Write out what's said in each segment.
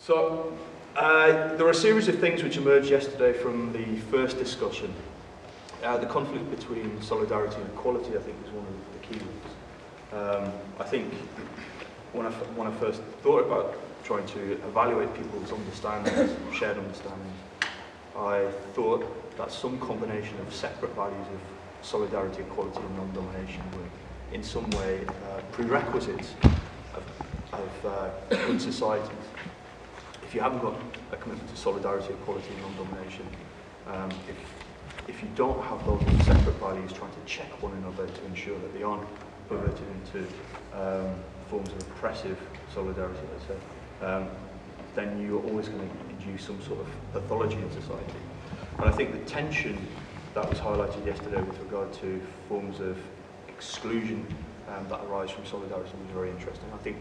So, there are a series of things which emerged yesterday from the first discussion. The conflict between solidarity and equality, I think, is one of the key ones. I think when I first thought about trying to evaluate people's understandings, shared understandings, I thought that some combination of separate values of solidarity, equality and non-domination were in some way prerequisites of good societies. If you haven't got a commitment to solidarity, equality and non-domination, if you don't have those separate values trying to check one another to ensure that they aren't perverted into forms of oppressive solidarity, let's say, then you're always going to induce some sort of pathology in society. And I think the tension that was highlighted yesterday with regard to forms of exclusion that arise from solidarity was very interesting. I think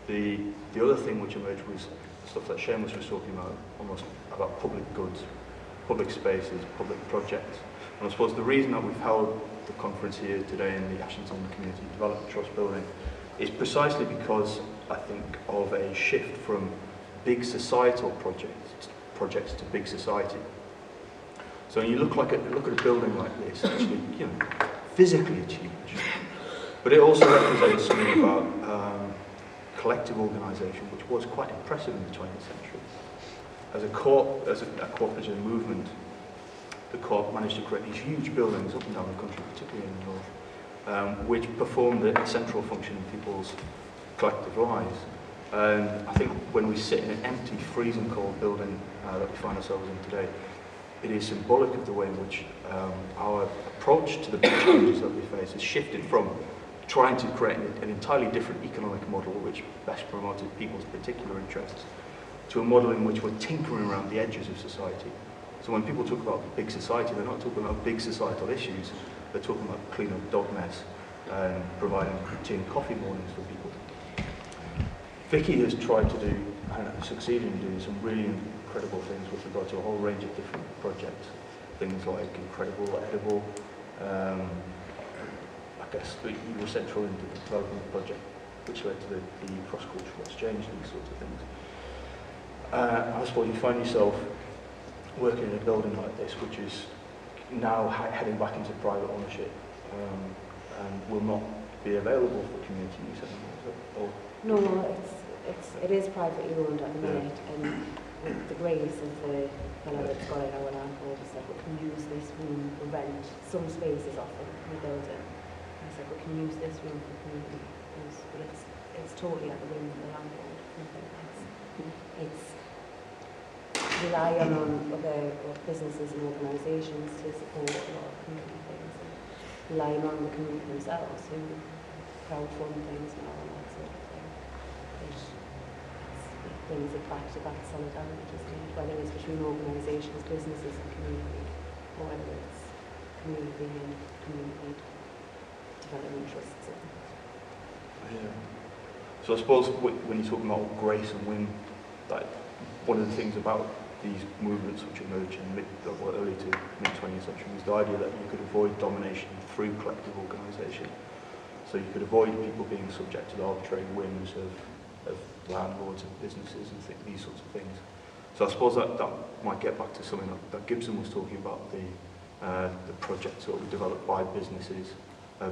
the other thing which emerged was stuff that Séamus was talking about, almost about public goods, public spaces, public projects. And I suppose the reason that we've held the conference here today in the Ashington Community Development Trust building is precisely because I think of a shift from big societal projects to big society. So when you look at a building like this, actually, you know, physically it's huge, but it also represents something about collective organisation, which was quite impressive in the 20th century. As a cooperative movement, the Cork managed to create these huge buildings up and down the country, particularly in the north, which performed a central function in people's collective lives. And I think when we sit in an empty, freezing cold building that we find ourselves in today, it is symbolic of the way in which our approach to the big challenges that we face has shifted from trying to create an entirely different economic model which best promoted people's particular interests to a model in which we're tinkering around the edges of society. So when people talk about big society, they're not talking about big societal issues, they're talking about cleaning up dog mess and providing tea and coffee mornings for people. Vicky has tried to do, and succeeded in doing, some really incredible things with regard to a whole range of different projects. Things like Incredible Edible, I guess you were central in the development of the project, which led to the cross-cultural exchange and these sorts of things. I suppose you find yourself working in a building like this, which is now heading back into private ownership and will not be available for community use anymore. No, it is privately owned at the minute, and with the grace of the fellow that's got it, our landlord has said we can use this room for rent. Some spaces off the building. I said we can use this room for community use, but it's totally at the whim of the landlord. It's relying on other businesses and organisations to support a lot of community things, and relying on the community themselves who crowdfund things and all that sort of thing. It brings it back to that solidarity, just whether it's between organisations, businesses and community, or whether it's community and community development trusts. Yeah. So I suppose when you're talking about grace and whim, like one of the things about these movements which emerged in early to mid-20th century was the idea that you could avoid domination through collective organisation. So you could avoid people being subject to the arbitrary whims of landlords and businesses and these sorts of things. So I suppose that might get back to something that Gibson was talking about, the projects that were developed by businesses,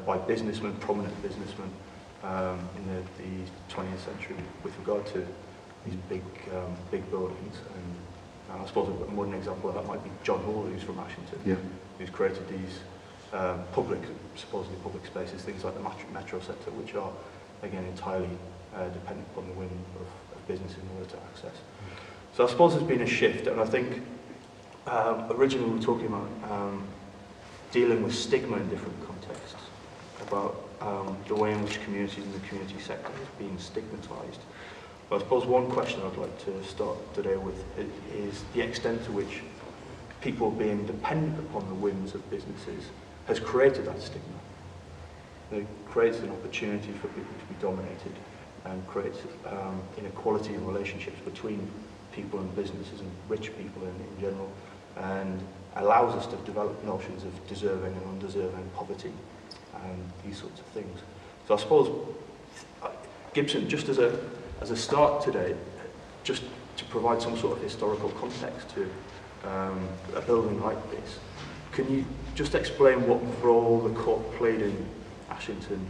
by businessmen, prominent businessmen in the 20th century with regard to these big buildings. And I suppose a modern example of that might be John Hall, who's from Ashington, who's created these supposedly public spaces, things like the Metro Centre, which are, again, entirely dependent upon the whim of business in order to access. So I suppose there's been a shift, and I think originally we were talking about dealing with stigma in different contexts, about the way in which communities and the community sector is being stigmatised. But I suppose one question I'd like to start today with is the extent to which people being dependent upon the whims of businesses has created that stigma. It creates an opportunity for people to be dominated and creates inequality in relationships between people and businesses and rich people in general, and allows us to develop notions of deserving and undeserving, poverty and these sorts of things. So I suppose Gibson, just as a start today, just to provide some sort of historical context to a building like this. Can you just explain what role the Co-op played in Ashington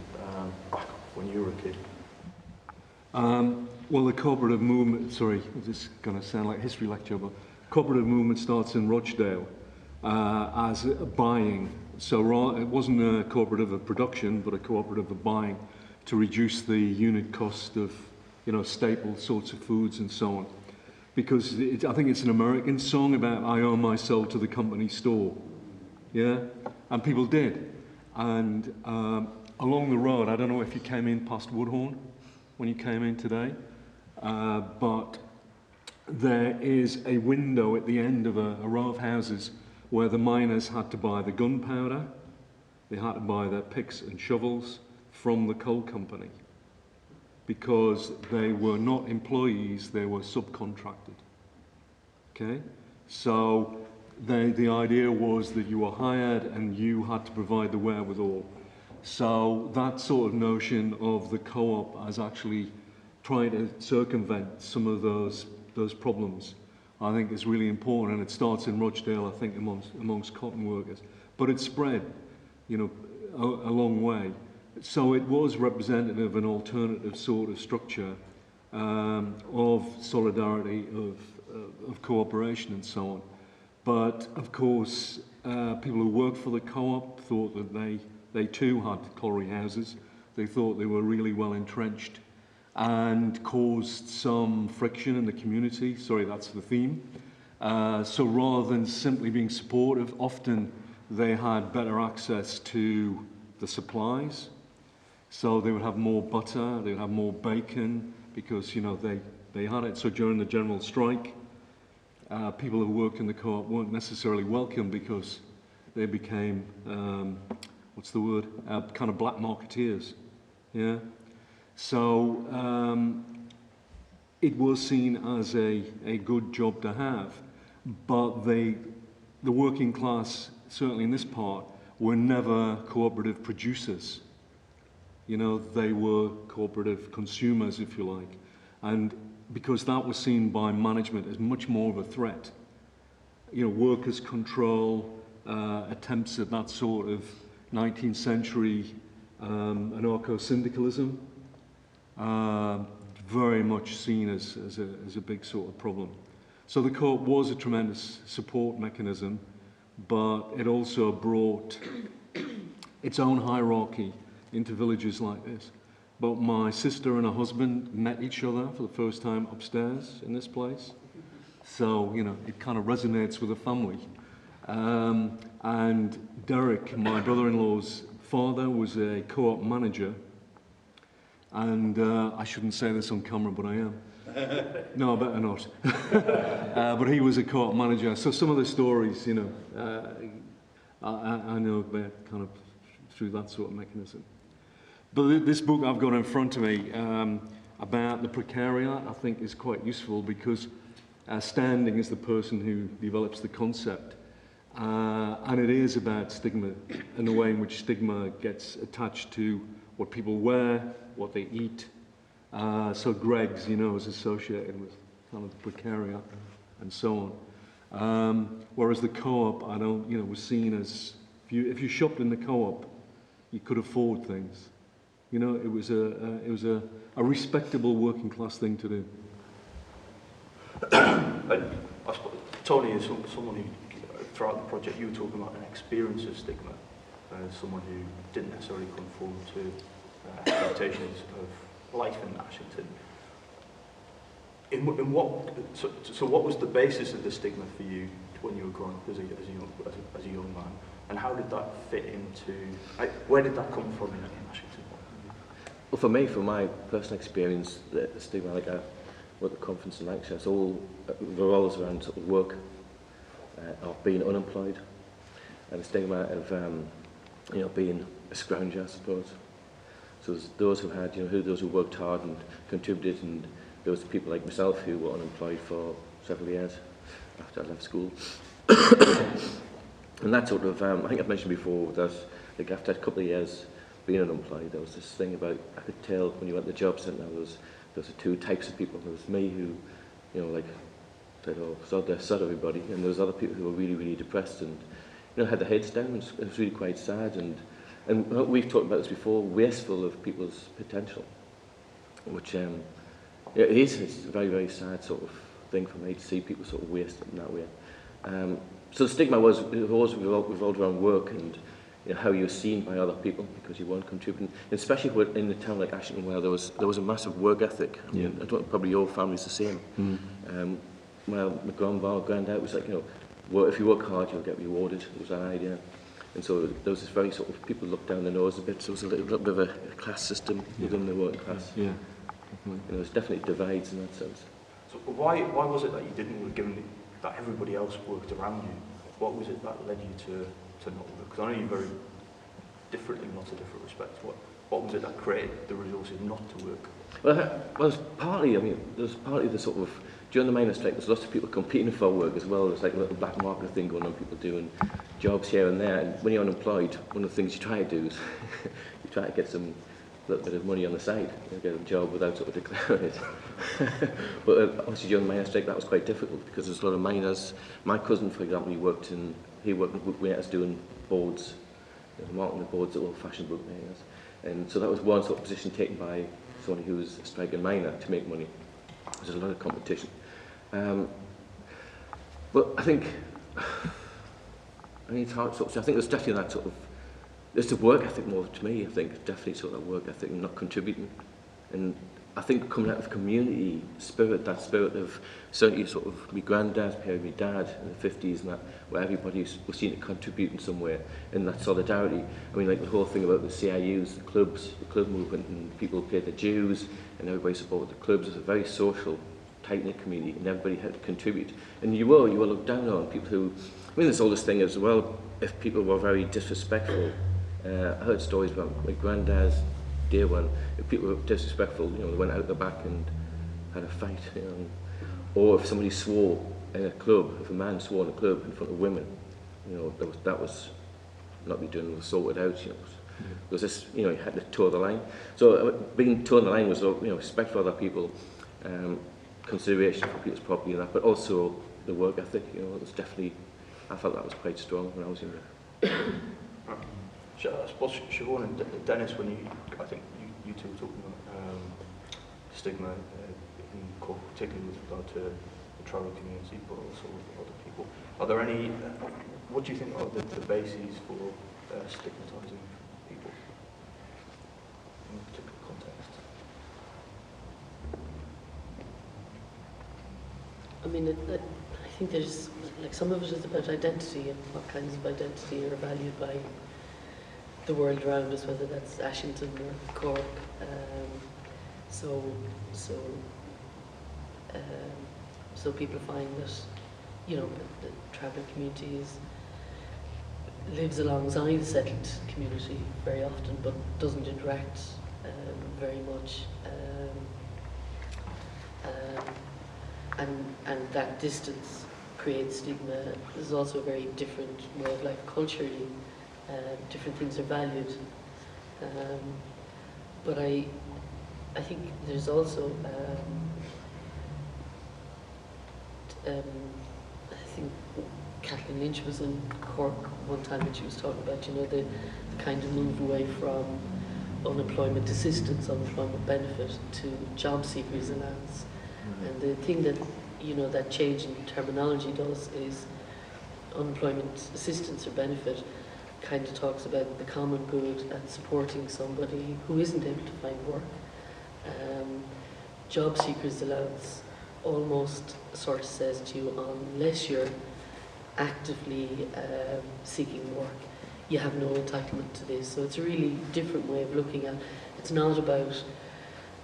back when you were a kid? Well, the cooperative movement, sorry, this is going to sound like a history lecture, but cooperative movement starts in Rochdale as buying. So it wasn't a cooperative of production, but a cooperative of buying to reduce the unit cost of, staple sorts of foods and so on. Because I think it's an American song about I owe my soul to the company store. Yeah? And people did. And along the road, I don't know if you came in past Woodhorn when you came in today, but there is a window at the end of a row of houses where the miners had to buy the gunpowder, they had to buy their picks and shovels from the coal company because they were not employees, they were subcontracted. Okay? So the idea was that you were hired and you had to provide the wherewithal. So that sort of notion of the co-op as actually trying to circumvent some of those problems, I think is really important, and it starts in Rochdale, I think, amongst cotton workers. But it spread, a long way. So it was representative of an alternative sort of structure of solidarity, of cooperation and so on. But of course, people who worked for the co-op thought that they too had colliery houses. They thought they were really well entrenched and caused some friction in the community. Sorry, that's the theme. So rather than simply being supportive, often they had better access to the supplies. So they would have more butter, they would have more bacon, because they had it. So during the general strike, people who worked in the co-op weren't necessarily welcome because they became, what's the word, kind of black marketeers. Yeah. So it was seen as a good job to have, but the working class, certainly in this part, were never cooperative producers. They were cooperative consumers, if you like. And because that was seen by management as much more of a threat. Workers' control, attempts at that sort of 19th century anarcho-syndicalism, very much seen as a big sort of problem. So the co-op was a tremendous support mechanism, but it also brought its own hierarchy into villages like this. But my sister and her husband met each other for the first time upstairs in this place. So, it kind of resonates with the family. And Derek, my brother-in-law's father, was a co-op manager. And I shouldn't say this on camera, but I am. No, better not. But he was a co-op manager. So some of the stories, I know about kind of through that sort of mechanism. But this book I've got in front of me about the precariat, I think, is quite useful because Standing is the person who develops the concept. And it is about stigma and the way in which stigma gets attached to what people wear, what they eat. So Greg's, is associated with kind of the precariat and so on. Whereas the co-op, was seen as, if you shopped in the co-op, you could afford things. It was a respectable working class thing to do. And I suppose Tony is someone who, throughout the project, you were talking about an experience of stigma as someone who didn't necessarily conform to expectations of life in Ashington. So what was the basis of the stigma for you when you were growing up as a young man, and how did that fit into? Where did that come from in Ashington? Well, for me, from my personal experience, the stigma, like at the conference in Lancaster, it's all revolves around sort of work, of being unemployed, and the stigma of being a scrounger, I suppose. So there's those who had, those who worked hard and contributed, and there was people like myself who were unemployed for several years after I left school. And that sort of, I think I've mentioned before that, like after a couple of years being unemployed, there was this thing about, I could tell when you went to the job centre, there was two types of people. There was me who you know, like, said, oh, sod everybody. And there was other people who were really, really depressed and, you know, had their heads down. It was really quite sad. And we've talked about this before, wasteful of people's potential, which, yeah, it's a very, very sad sort of thing for me to see people sort of wasted in that way. So the stigma was revolved around work and, you know, how you were seen by other people because you weren't contributing, and especially in a town like Ashington where there was a massive work ethic. I mean, I don't, probably your family's the same. Well, my granddad was like, you know, well, if you work hard, you'll get rewarded. It was that idea. And so there was this very sort of, people looked down their nose a bit, so it was a little bit of a class system within the working class. Yeah, definitely. And there was definitely divides in that sense. So why was it that you didn't work, given that everybody else worked around you? What was it that led you to not work? Because I know you very differently in lots of different respects. What was it that created the resources not to work? Well, there's partly, I mean, there's partly the sort of, during the miners' strike, there's lots of people competing for work as well. There's like a little black market thing going on, people doing jobs here and there. And when you're unemployed, one of the things you try to do is you try to get some little bit of money on the side, you know, get a job without sort of declaring it. But obviously during the miners' strike, that was quite difficult because there's a lot of miners. My cousin, for example, he worked with us doing boards, you know, marking the boards at old-fashioned bookmakers. And so that was one sort of position taken by someone who was a striking miner to make money. There's a lot of competition. But I think it's hard to, I think there's definitely that sort of, there's the work ethic more to me, I think, definitely sort of work ethic and not contributing. And I think coming out of community spirit, that spirit of certainly sort of my granddad's period, my dad in the 50s and that, where everybody was seen to contribute in some way, and that solidarity. I mean, like the whole thing about the CIUs, the clubs, the club movement, and people paid their dues, and everybody supported the clubs. It was a very social, tight-knit community, and everybody had to contribute. And you were looked down on, people who, I mean, there's all this thing as well, if people were very disrespectful. I heard stories about my granddad's day when if people were disrespectful, you know, they went out the back and had a fight, you know. Or if somebody swore in a club, if a man swore in a club in front of women, you know, that was not be done, was sorted out, you know. There was this, you know, you had to toe the line. So being toe the line was, you know, respect for other people, consideration for people's property and that, but also the work ethic, you know, it was definitely, I felt that was quite strong when I was younger. I suppose Siobhán and Dennis, when I think you two were talking about stigma in Cork, particularly with regard to the tribal community, but also with other people. Are there any, what do you think are the bases for stigmatising people in a particular context? I mean, I think there's, like, some of it is about identity and what kinds of identity are valued by the world around us, whether that's Ashington or Cork. So people find that, you know, the tribal community lives alongside the settled community very often, but doesn't interact very much. And that distance creates stigma. There's also a very different way of life culturally. Different things are valued, but I think there's also I think Kathleen Lynch was in Cork one time and she was talking about, you know, the kind of move away from unemployment assistance, unemployment benefit to job seekers allowance. And the thing that, you know, that change in terminology does is unemployment assistance or benefit kind of talks about the common good and supporting somebody who isn't able to find work. Job seekers allowance almost sort of says to you, unless you're actively seeking work, you have no entitlement to this. So it's a really different way of looking at it. It's not about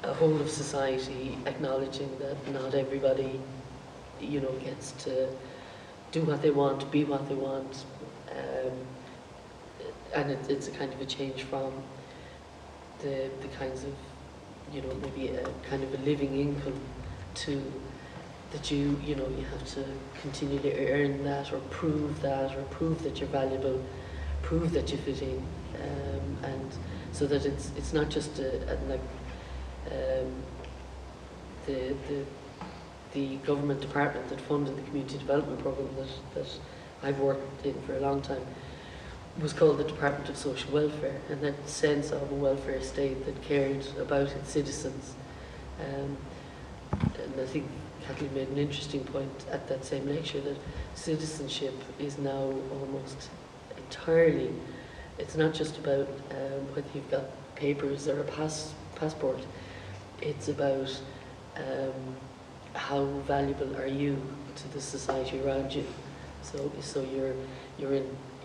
a whole of society acknowledging that not everybody, you know, gets to do what they want, be what they want. And it's a kind of a change from the kinds of, you know, maybe a kind of a living income to that you know, you have to continually earn that or prove that you're valuable, prove that you fit in, and so that it's not just like the the government department that funded the community development programme that I've worked in for a long time was called the Department of Social Welfare, and that sense of a welfare state that cared about its citizens. And I think Cathal made an interesting point at that same lecture, that citizenship is now almost entirely, it's not just about whether you've got papers or a passport, it's about how valuable are you to the society around you. So your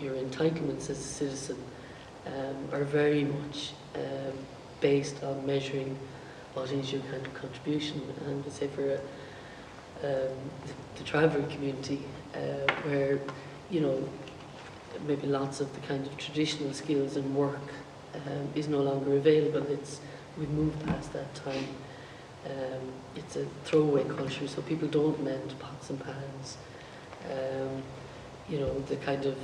entitlements as a citizen are very much based on measuring what is your kind of contribution. And I say for the traveller community, where, you know, maybe lots of the kind of traditional skills and work is no longer available. We've moved past that time. It's a throwaway culture, so people don't mend pots and pans. You know, the kind of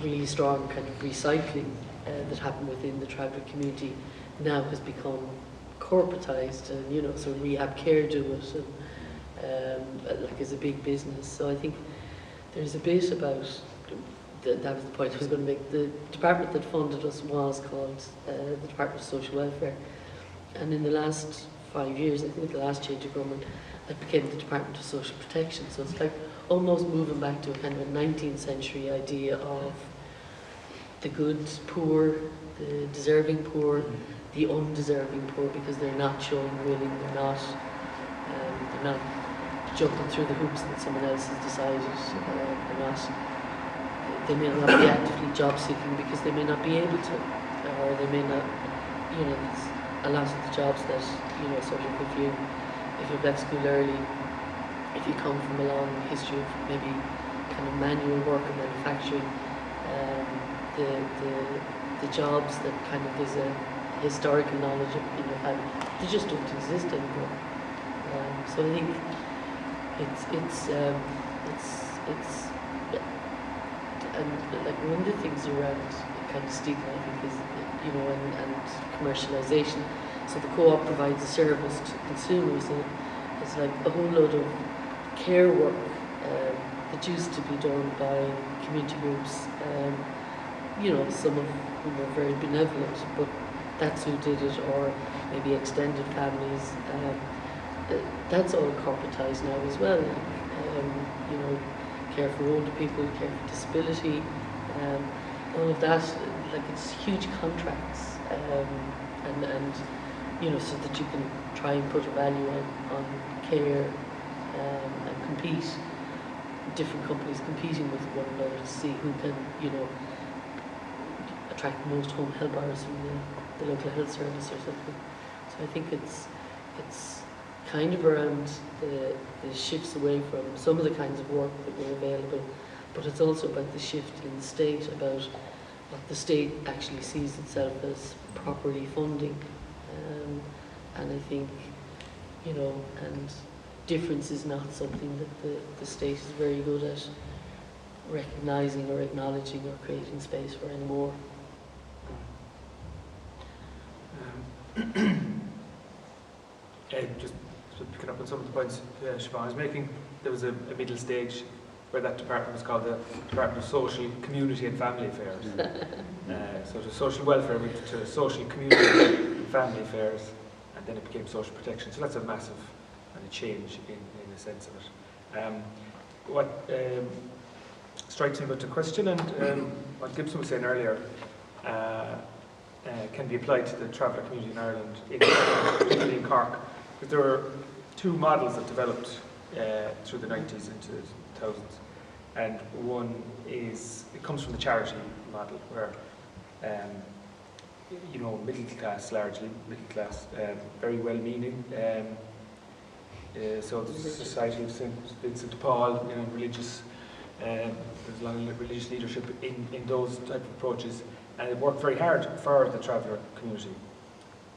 really strong kind of recycling that happened within the traveller community now has become corporatized, and, you know, so rehab care do it, and like is a big business. So I think there's a bit about that was the point I was going to make. The department that funded us was called the Department of Social Welfare, and in the last 5 years, I think the last change of government, that became the Department of Social Protection. So it's like almost moving back to a kind of a 19th century idea of the good poor, the deserving poor, the undeserving poor, because they're not showing willing, they're not jumping through the hoops that someone else has decided, they may not be actively job seeking because they may not be able to, or they may not, you know, a lot of the jobs that, you know, sort of if you've left school early, if you come from a long history of maybe kind of manual work and manufacturing, the jobs that kind of there's a historical knowledge of in your family, they just don't exist anymore. So I think it's and like one of the things around kind of stigma, I think, is, you know, and commercialisation. So the co-op provides a service to consumers, and it's like a whole load of care work that used to be done by community groups. You know, some of whom are very benevolent, but that's who did it, or maybe extended families. That's all corporatized now as well. You know, care for older people, care for disability, all of that. Like, it's huge contracts, and you know, so that you can try and put a value on care and compete. Different companies competing with one another to see who can, you know, attract the most home help hours from the local health service or something. So I think it's kind of around the shifts away from some of the kinds of work that were available, but it's also about the shift in the state, about what the state actually sees itself as properly funding. And I think, you know, and difference is not something that the state is very good at recognising or acknowledging or creating space for anymore. Just picking up on some of the points Siobhán is making, there was a middle stage where that department was called the Department of Social, Community and Family Affairs. So the social welfare went to social, community and family affairs, and then it became social protection. So that's a massive kind of change in the sense of it. What strikes me about the question, and what Gibson was saying earlier, can be applied to the traveller community in Ireland, particularly in Cork, because there were two models that developed through the 90s into the 2000s. And one is, it comes from the charity model, where, you know, middle class, largely middle class, very well-meaning. So the Society of St. Vincent de Paul, you know, religious, there's a lot of religious leadership in those type of approaches. And it worked very hard for the traveller community,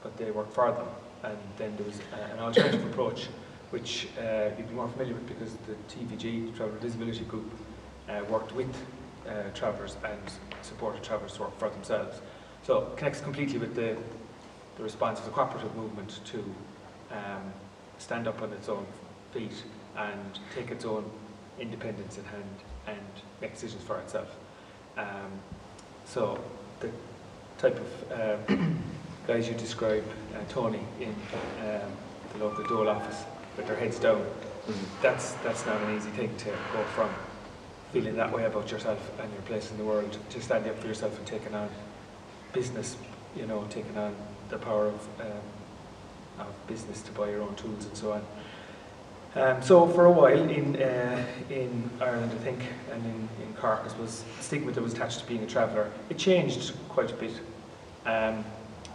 but they worked for them. And then there was an alternative approach, which you'd be more familiar with, because the TVG, the Traveller Disability Group, worked with travellers and supported travellers to work for themselves. So it connects completely with the response of the cooperative movement to stand up on its own feet and take its own independence in hand and make decisions for itself. So the type of guys you describe, Tony, in the local Dole office with their heads down, that's not an easy thing to go from feeling that way about yourself and your place in the world to standing up for yourself and taking on business, you know, taking on the power of business to buy your own tools and so on. So for a while in Ireland, I think, and in Cork, I suppose, the stigma that was attached to being a traveller, it changed quite a bit.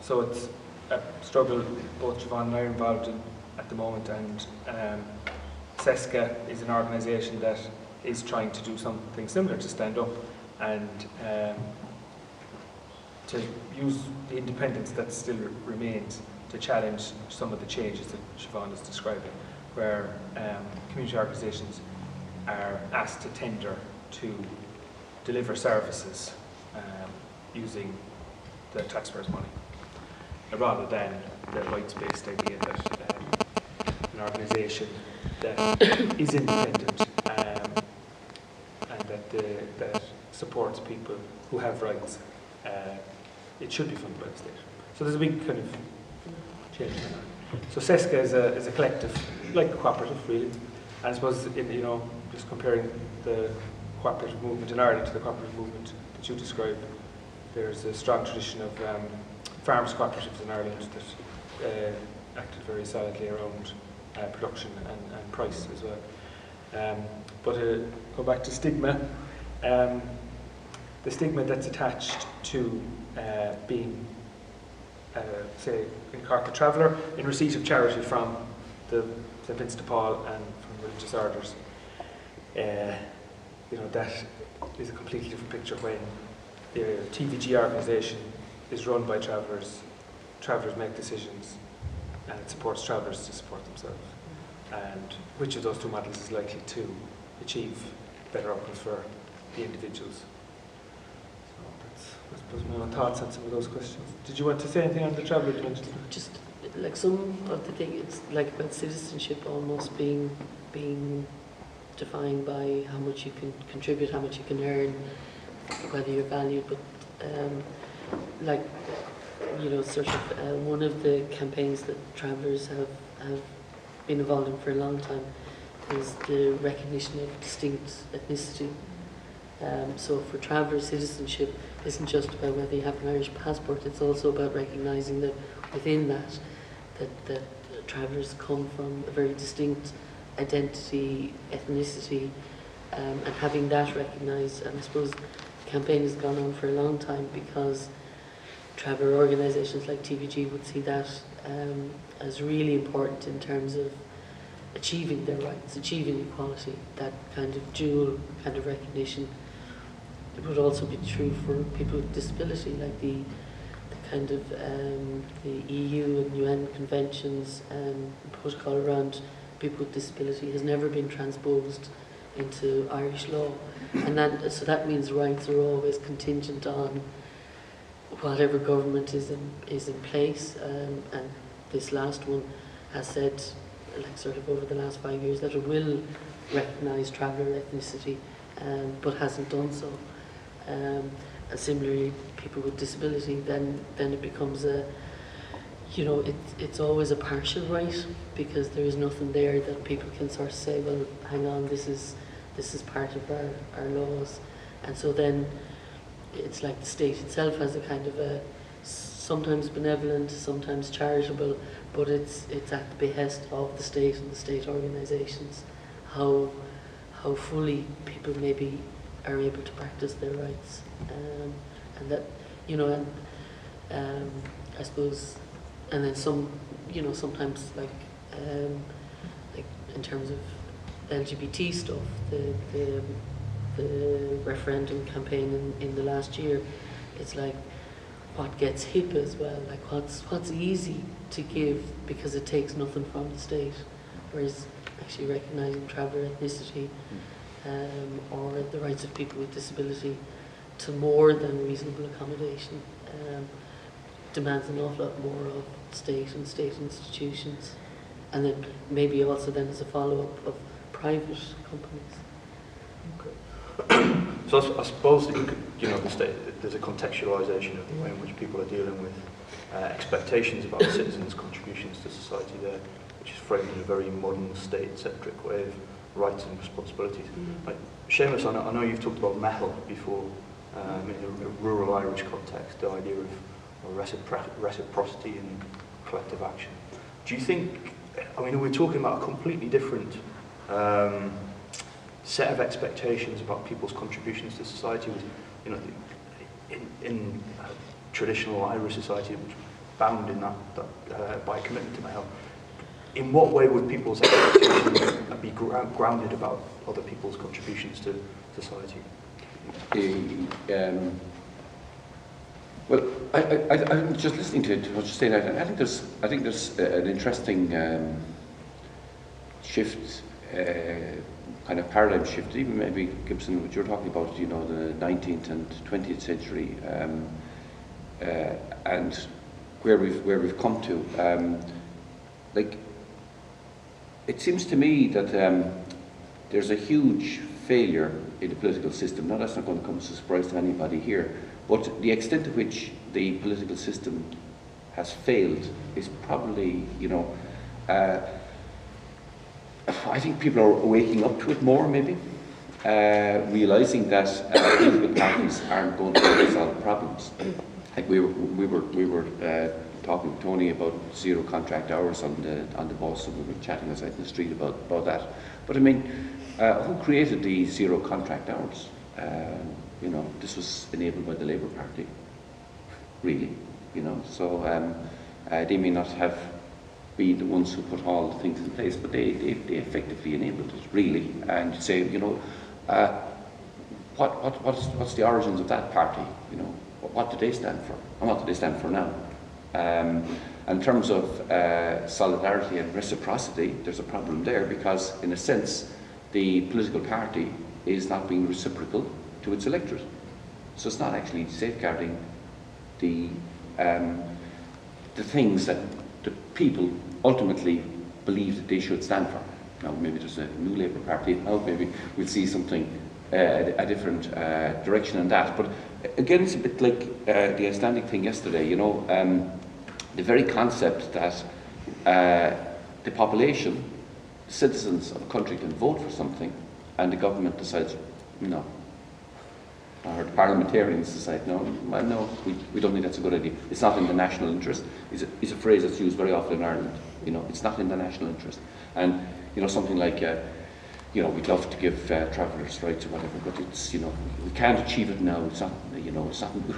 So it's a struggle both Siobhán and I are involved in at the moment, and SESCA is an organisation that is trying to do something similar, to stand up and to use the independence that still remains to challenge some of the changes that Siobhán is describing, where community organisations are asked to tender to deliver services using the taxpayers' money, rather than the rights-based idea that an organisation that is independent and that supports people who have rights, it should be funded by the state. So there's a big kind of change in that. So SESCA is a collective, like a cooperative really, and I suppose just comparing the cooperative movement in Ireland to the cooperative movement that you described, there's a strong tradition of farmers' cooperatives in Ireland that acted very solidly around production and price as well. But go back to stigma, the stigma that's attached to being, say, in Cork, a traveller in receipt of charity from the St. Vincent de Paul and from religious orders. That is a completely different picture when the TVG organisation is run by travellers. Travellers make decisions, and it supports travellers to support themselves. And which of those two models is likely to achieve better outcomes for the individuals? So that's, I suppose, my own thoughts on some of those questions. Did you want to say anything on the traveller dimension? Just like some of the things, it's like about citizenship almost being defined by how much you can contribute, how much you can earn, whether you're valued. But one of the campaigns that travellers have been involved in for a long time is the recognition of distinct ethnicity. So for travellers, citizenship isn't just about whether you have an Irish passport, it's also about recognising that within that travellers come from a very distinct identity, ethnicity, and having that recognised. And I suppose the campaign has gone on for a long time because traveller organisations like TVG would see that as really important in terms of achieving their rights, achieving equality, that kind of dual kind of recognition. It would also be true for people with disability, like the kind of the EU and UN conventions and protocol around people with disability has never been transposed into Irish law, and that means rights are always contingent on whatever government is in place, and this last one has said, like sort of over the last 5 years, that it will recognise traveller ethnicity, but hasn't done so. And similarly, people with disability, then it becomes it's always a partial right, because there is nothing there that people can sort of say, well, hang on, this is part of our laws. And so then it's like the state itself has a kind of a sometimes benevolent, sometimes charitable, but it's at the behest of the state and the state organisations how fully people maybe are able to practice their rights, and that I suppose, and then sometimes like in terms of LGBT stuff, the referendum campaign in the last year, it's like what gets hip as well, like what's easy to give because it takes nothing from the state, whereas actually recognising traveller ethnicity or the rights of people with disability to more than reasonable accommodation demands an awful lot more of state and state institutions. And then maybe also then as a follow-up of private companies. So I suppose that you could, there's a contextualisation of the way in which people are dealing with expectations about citizens' contributions to society there, which is framed in a very modern state-centric way of rights and responsibilities. Like, Séamus, I know you've talked about mehel before, in a rural Irish context, the idea of reciprocity and collective action. Do you think, we're talking about a completely different set of expectations about people's contributions to society, with, in traditional Irish society, which bound in that by commitment to mehel. In what way would people's expectations be grounded about other people's contributions to society? Well, I'm just listening to what you're saying. I think there's an interesting shift, kind of paradigm shift. Even maybe Gibson, what you're talking about, the 19th and 20th century, and where we've come to. It seems to me that there's a huge failure in the political system. Now, that's not going to come as a surprise to anybody here, but the extent to which the political system has failed is probably, I think people are waking up to it more, maybe, realising that political parties aren't going to solve problems. Like we were talking to Tony about zero contract hours on the bus, and we were chatting outside in the street about that. But who created the zero contract hours? This was enabled by the Labour Party, really. So they may not have been the ones who put all the things in place, but they effectively enabled it, really. And you say, what's the origins of that party? What do they stand for, and what do they stand for now? In terms of solidarity and reciprocity, there's a problem there, because in a sense the political party is not being reciprocal to its electorate. So it's not actually safeguarding the things that the people ultimately believe that they should stand for. Now maybe there's a new Labour Party, now maybe we'll see something, a different direction in that. But again, it's a bit like the Icelandic thing yesterday, the very concept that the population, citizens of a country can vote for something and the government decides, no. Or the parliamentarians decide, no, we don't think that's a good idea. It's not in the national interest. It's a phrase that's used very often in Ireland. It's not in the national interest. And, something like, we'd love to give travellers rights or whatever, but it's, we can't achieve it now. It's not, it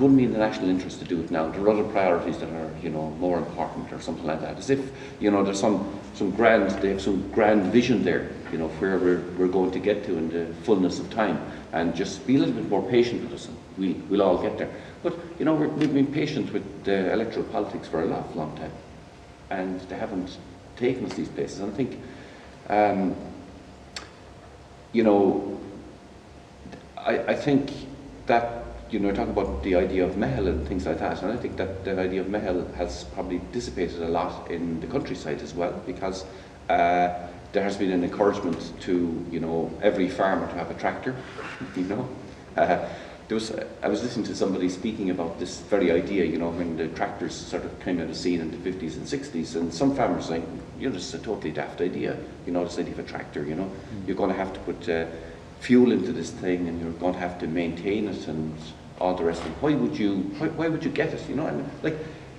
wouldn't be in the national interest to do it now. There are other priorities that are, more important or something like that. As if, there's they have some grand vision there, where we're going to get to in the fullness of time. And just be a little bit more patient with us, and we'll all get there. But, we've been patient with the electoral politics for a long time. And they haven't taken us these places. And I think, I think that, talk about the idea of mehel and things like that, and I think that the idea of mehel has probably dissipated a lot in the countryside as well, because there has been an encouragement to, every farmer to have a tractor, I was listening to somebody speaking about this very idea, when the tractors sort of came out of scene in the 50s and 60s, and some farmers saying, this is a totally daft idea, this idea of a tractor, you're going to have to put fuel into this thing, and you're going to have to maintain it, and all the rest of it. Why would you get it,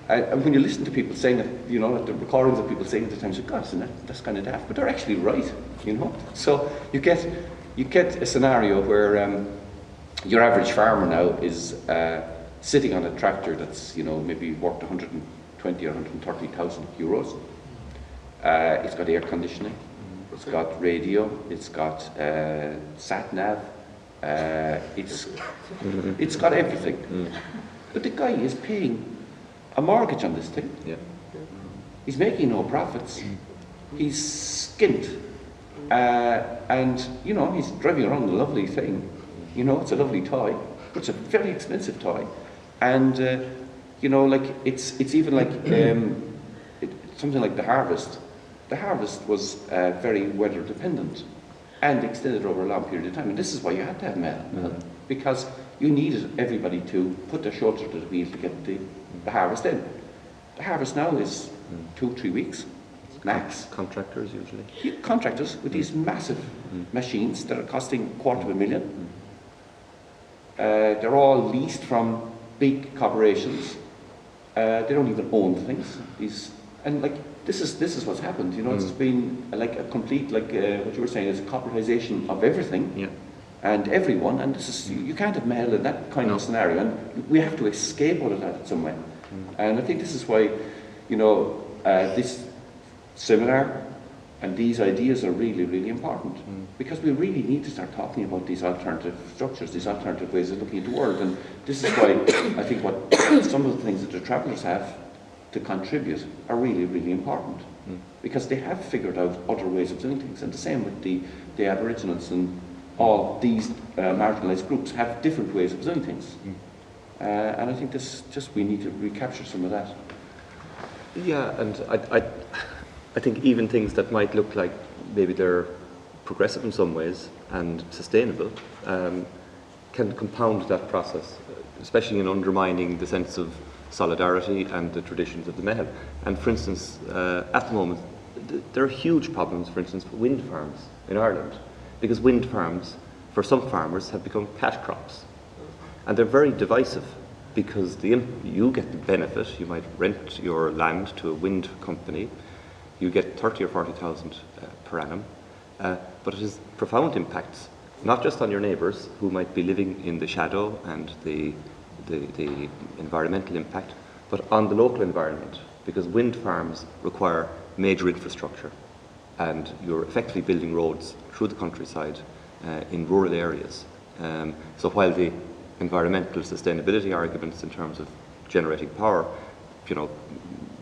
And when you listen to people saying it, the recordings of people saying it at times, God, that's kind of daft, but they're actually right, So you get a scenario where your average farmer now is sitting on a tractor that's, maybe worth 120 or 130,000 euros. It's got air conditioning, it's got radio, it's got sat nav, it's got everything. But the guy is paying a mortgage on this thing. Yeah. He's making no profits. He's skint. And, he's driving around a lovely thing. It's a lovely toy. But it's a very expensive toy. And, it's even like something like the harvest. the harvest was very weather dependent and extended over a long period of time. And this is why you had to have Mullally, because you needed everybody to put their shoulder to the wheel to get the harvest in. The harvest now is 2-3 weeks, max. Contractors usually. Contractors with these massive machines that are costing $250,000. They're all leased from big corporations. They don't even own the things. And like this is what's happened. You know, it's been like a complete, like what you were saying, is a corporatization of everything. Yeah. And everyone, and this is, you can't have Mullally in that kind of scenario, and we have to escape out of that in some way. And I think this is why, you know, this seminar and these ideas are really, really important, because we really need to start talking about these alternative structures, these alternative ways of looking at the world. And this is why I think what some of the things that the travellers have to contribute are really, really important, because they have figured out other ways of doing things. And the same with the Aboriginals, and all these marginalised groups have different ways of doing things. And I think we need to recapture some of that. Yeah, and I think even things that might look like maybe they're progressive in some ways and sustainable can compound that process, especially in undermining the sense of solidarity and the traditions of the Mullally. And for instance, at the moment, there are huge problems, for instance, with wind farms in Ireland, because wind farms, for some farmers, have become cash crops. And they're very divisive, because you get the benefit. You might rent your land to a wind company. You get 30 or 40,000 per annum, but it has profound impacts, not just on your neighbours who might be living in the shadow and the environmental impact, but on the local environment, because wind farms require major infrastructure, and you're effectively building roads through the countryside in rural areas. So while the environmental sustainability arguments in terms of generating power, you know,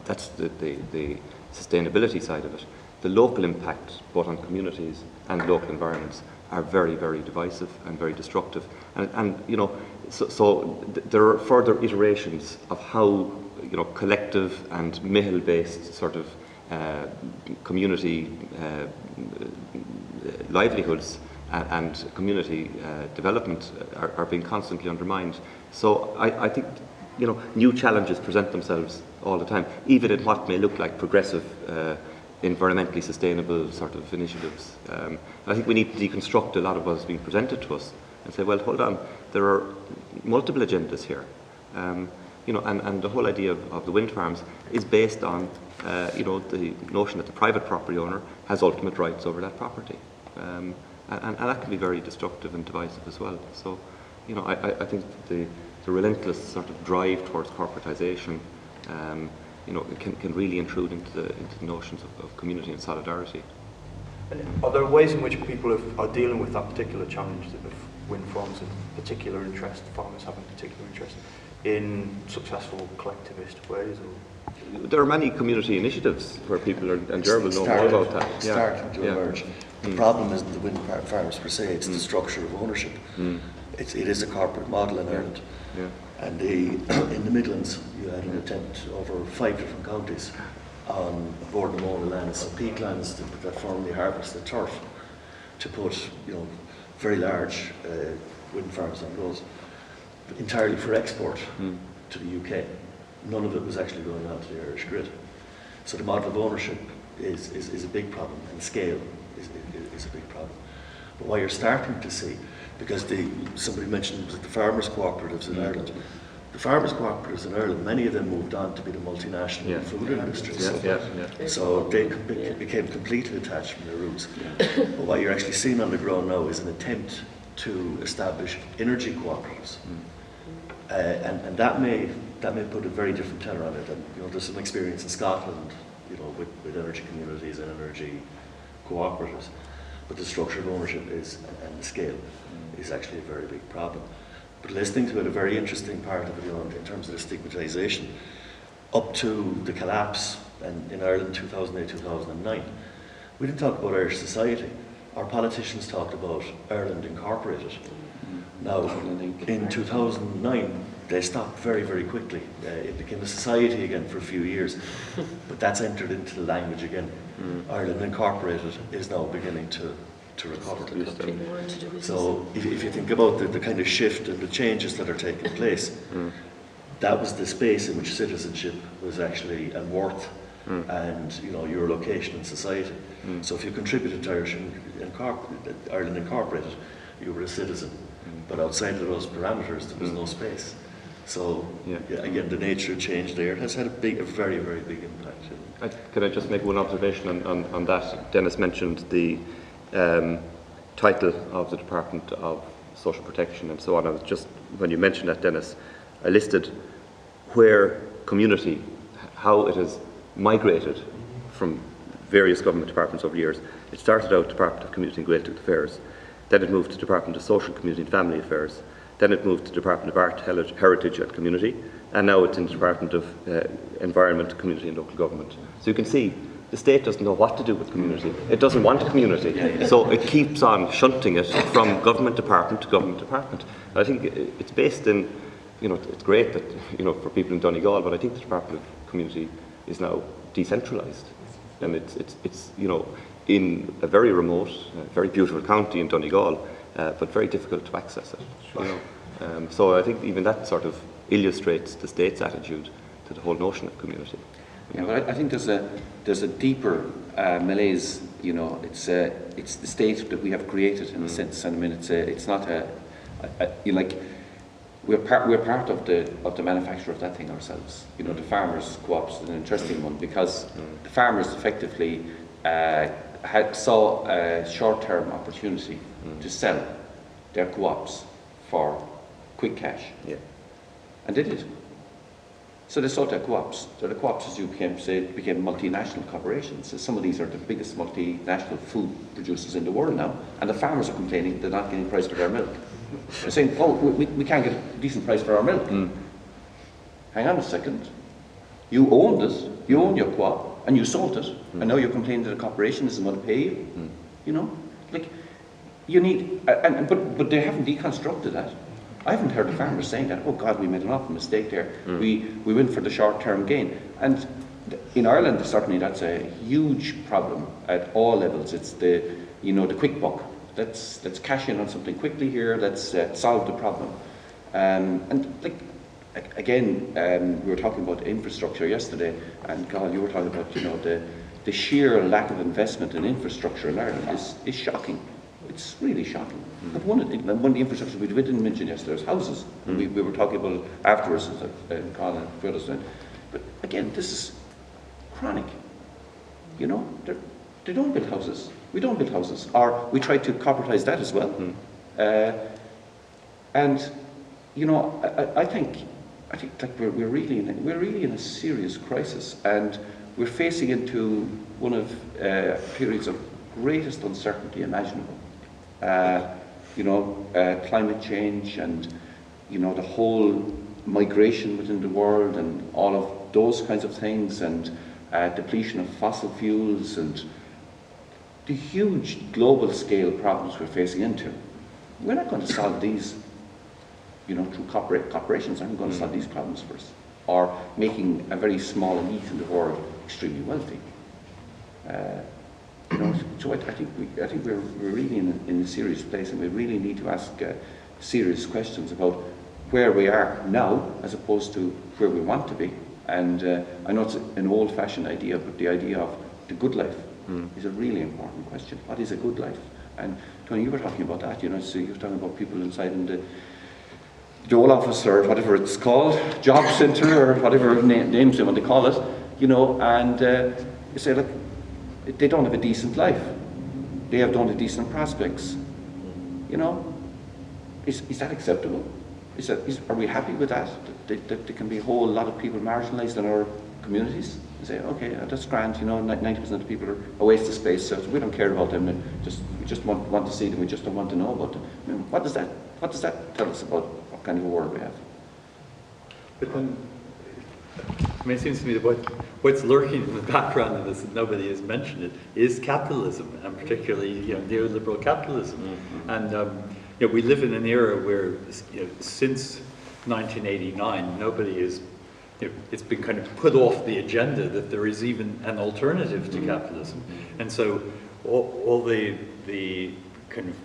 that's the sustainability side of it. The local impact, both on communities and local environments, are very, very divisive and very destructive. And you know, so there are further iterations of how, you know, collective and Mullally-based sort of community livelihoods and community development are being constantly undermined. So I think, you know, new challenges present themselves all the time, even in what may look like progressive, environmentally sustainable sort of initiatives. I think we need to deconstruct a lot of what's being presented to us and say, well, hold on, there are multiple agendas here. You know, and the whole idea of the wind farms is based on, you know, the notion that the private property owner has ultimate rights over that property. And that can be very destructive and divisive as well. So, you know, I think the relentless sort of drive towards corporatisation, you know, can really intrude into the notions of community and solidarity. And are there ways in which people are dealing with that particular challenge of wind farms and particular interest, farmers having particular interest, in successful collectivist ways? Or? There are many community initiatives where people are, and Gerard will know more about that. Starting to emerge. The problem isn't the wind farms per se, it's the structure of ownership. It is a corporate model in Ireland. And in the Midlands, you had an attempt over 5 different counties on board the Mona lands, so peak lands that formerly harvested turf, to put, you know, very large wind farms on those, entirely for export to the UK. None of it was actually going on to the Irish grid. So the model of ownership is a big problem, and scale is a big problem. But what you're starting to see, because somebody mentioned the farmers' cooperatives in Ireland. The farmers' cooperatives in Ireland, many of them moved on to be the multinational food industries. So they became completely attached from their roots. But what you're actually seeing on the ground now is an attempt to establish energy cooperatives. And that may put a very different tenor on it. And, you know, there's some experience in Scotland, you know, with energy communities and energy cooperatives. But the structure of ownership and the scale is actually a very big problem. But listening to it, a very interesting part of it, you know, in terms of the stigmatisation, up to the collapse in Ireland 2008, 2009, we didn't talk about Irish society. Our politicians talked about Ireland Incorporated. Now, in 2009, they stopped very, very quickly. It became a society again for a few years, but that's entered into the language again. Ireland Incorporated is now beginning to recover. So if you think about the kind of shift and the changes that are taking place, that was the space in which citizenship was actually and worth and your location in society. So if you contributed to Ireland Incorporated, you were a citizen. But outside of those parameters, there was no space. So again, the nature change there has had a very, very big impact. Could I just make one observation on that? Dennis mentioned the title of the Department of Social Protection and so on. I was just, when you mentioned that, Dennis, I listed where community, how it has migrated from various government departments over the years. It started out Department of Community and Gaeltacht Affairs, then it moved to Department of Social, Community and Family Affairs, then it moved to Department of Art, Heritage and Community, and now it's in the Department of Environment, Community and Local Government. So you can see the state doesn't know what to do with community. It doesn't want a community. So it keeps on shunting it from government department to government department. And I think it's based in, it's great that, for people in Donegal, but I think the Department of Community is now decentralised. And it's in a very remote, very beautiful county in Donegal, but very difficult to access it. So I think even that sort of illustrates the state's attitude to the whole notion of community. Yeah, but I think there's a deeper malaise. It's the state that we have created in a sense. And I mean, it's not we're part of the manufacture of that thing ourselves. The farmers' co-ops is an interesting one because the farmers effectively saw a short-term opportunity to sell their co-ops for quick cash, and they did. So they sold their co-ops. So the co-ops, as you became multinational corporations. So some of these are the biggest multinational food producers in the world now, and the farmers are complaining they're not getting a price for their milk. They're saying, "Oh, we can't get a decent price for our milk." Hang on a second. You owned it. You own your co-op, and you sold it, and now you're complaining that the corporation isn't going to pay you. You need, but they haven't deconstructed that. I haven't heard the farmers saying that. Oh God, we made an awful mistake there. We went for the short-term gain, and in Ireland certainly that's a huge problem at all levels. It's the quick buck. Let's cash in on something quickly here. Let's solve the problem. We were talking about infrastructure yesterday, and Cathal, you were talking about the sheer lack of investment in infrastructure in Ireland is shocking. It's really shocking. But one of the infrastructure we didn't mention yesterday was houses. And we were talking about it afterwards, Cathal and for others. But again, this is chronic. They don't build houses. We don't build houses, or we try to corporatise that as well. I think like we're really in a serious crisis, and we're facing into one of periods of greatest uncertainty imaginable. Climate change and the whole migration within the world and all of those kinds of things, and depletion of fossil fuels and the huge global scale problems we're facing into. We're not going to solve these through corporations aren't going to solve these problems for us, or making a very small elite in the world extremely wealthy. So I think we're really in a serious place, and we really need to ask serious questions about where we are now as opposed to where we want to be. And I know it's an old-fashioned idea, but the idea of the good life is a really important question. What is a good life? And Tony, you were talking about that. So you were talking about people inside in the Dole office or whatever it's called, job centre or whatever names they want to call it. And you say, look, they don't have a decent life. They don't have decent prospects. Is that acceptable? Are we happy with that? That there can be a whole lot of people marginalised in our communities? And say, okay, that's grand. 90% of the people are a waste of space, so we don't care about them. We just want to see them. We just don't want to know about them. What does that tell us about what kind of a world we have? But then, it seems to me that what's lurking in the background of this, and nobody has mentioned it, is capitalism, and particularly neoliberal capitalism. And we live in an era where, since 1989, nobody is, it's been kind of put off the agenda that there is even an alternative to capitalism. And so all the kind of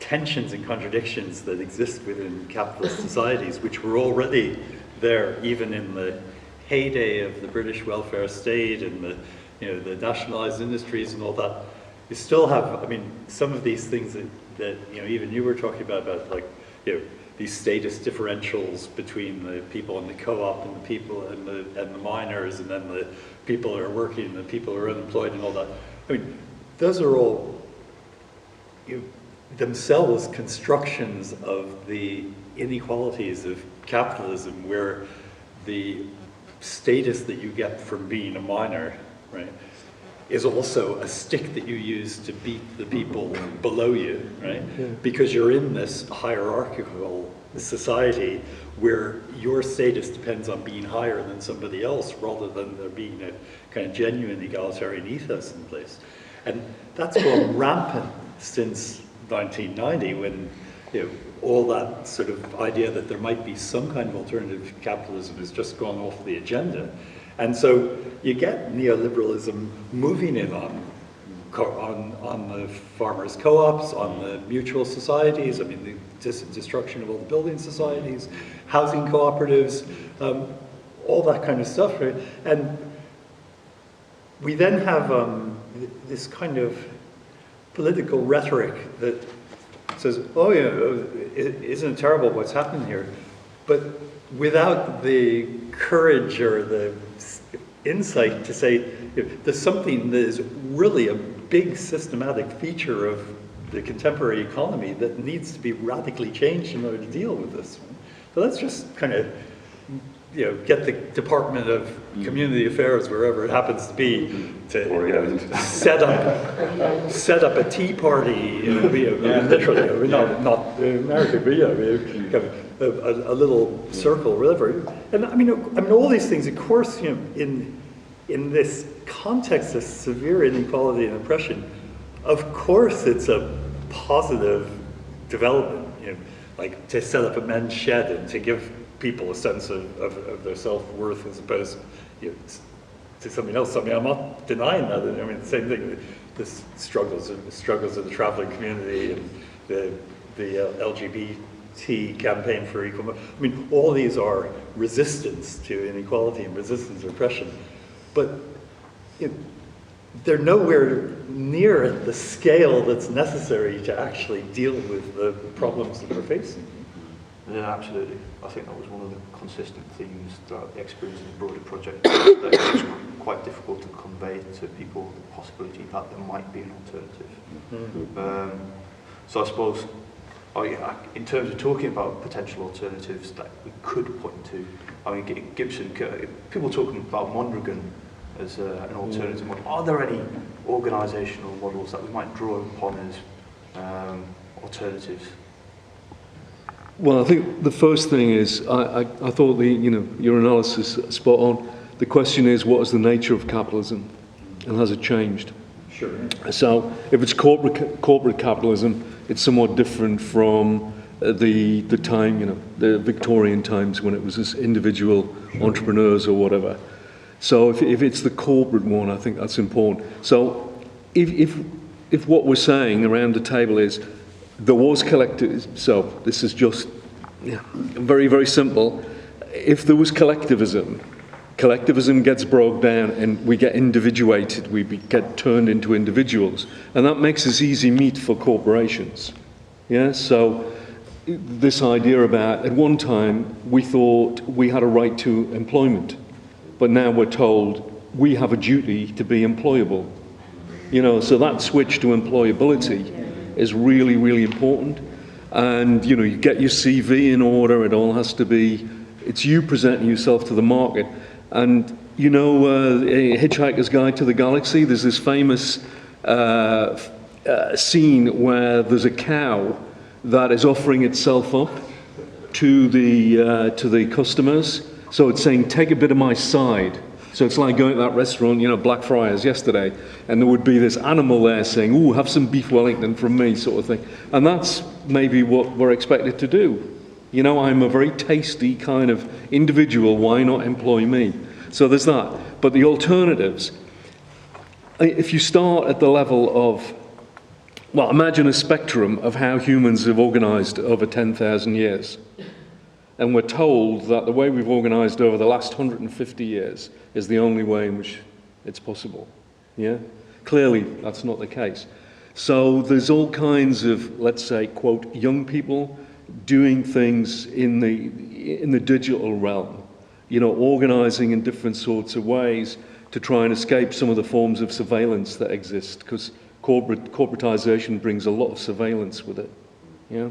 tensions and contradictions that exist within capitalist societies, which were already there even in the heyday of the British welfare state and the nationalized industries and all that, you still have, I mean, some of these things that even you were talking about like, these status differentials between the people in the co-op and the people and the miners, and then the people who are working and the people who are unemployed and all that. I mean, those are all themselves constructions of the inequalities of capitalism, where the status that you get from being a miner, right, is also a stick that you use to beat the people below you, right? Yeah. Because you're in this hierarchical society where your status depends on being higher than somebody else, rather than there being a kind of genuine egalitarian ethos in place. And that's gone rampant since 1990, when all that sort of idea that there might be some kind of alternative capitalism has just gone off the agenda. And so you get neoliberalism moving in on the farmers' co-ops, on the mutual societies, I mean the destruction of all the building societies, housing cooperatives, all that kind of stuff, right? And we then have this kind of political rhetoric that says, oh yeah, isn't it terrible what's happening here? But without the courage or the insight to say, there's something that is really a big systematic feature of the contemporary economy that needs to be radically changed in order to deal with this. So let's just kind of get the Department of Community Affairs, wherever it happens to be, to set up a tea party, literally, not America, but a little circle, whatever. And I mean, all these things, of course, in this context of severe inequality and oppression, of course, it's a positive development, like to set up a men's shed and to give people a sense of their self-worth as opposed to something else. I mean, I'm not denying that. I mean, the same thing, the struggles of the traveling community and the LGBT campaign for equal. I mean, all these are resistance to inequality and resistance to oppression, but they're nowhere near at the scale that's necessary to actually deal with the problems that we're facing. Yeah, absolutely. I think that was one of the consistent themes throughout the experience of the broader project. That it was quite difficult to convey to people the possibility that there might be an alternative. Mm-hmm. So I suppose, in terms of talking about potential alternatives that we could point to, I mean, Gibson, people talking about Mondragon as an alternative model. Are there any organisational models that we might draw upon as alternatives? Well, I think the first thing is, I thought your analysis spot on. The question is, what is the nature of capitalism, and has it changed? Sure. So, if it's corporate capitalism, it's somewhat different from the time, the Victorian times when it was as individual entrepreneurs or whatever. So, if it's the corporate one, I think that's important. So, if what we're saying around the table is, there was collective, so this is just very, very simple. If there was collectivism gets broke down and we get individuated, we get turned into individuals. And that makes us easy meat for corporations. Yeah, so this idea about, at one time, we thought we had a right to employment, but now we're told we have a duty to be employable. So that switch to employability is really, really important. And, you get your CV in order, it all has to be, it's you presenting yourself to the market. And, A Hitchhiker's Guide to the Galaxy, there's this famous scene where there's a cow that is offering itself up to the customers. So it's saying, take a bit of my side. So it's like going to that restaurant, Blackfriars yesterday, and there would be this animal there saying, ooh, have some beef Wellington from me, sort of thing. And that's maybe what we're expected to do, You know, I'm a very tasty kind of individual, why not employ me? So there's that. But the alternatives, if you start at the level of, well, imagine a spectrum of how humans have organised over 10,000 years. And we're told that the way we've organised over the last 150 years is the only way in which it's possible. Yeah? Clearly, that's not the case. So there's all kinds of, let's say, quote, young people doing things in the digital realm, you know, organising in different sorts of ways to try and escape some of the forms of surveillance that exist, because corporatisation brings a lot of surveillance with it. Yeah?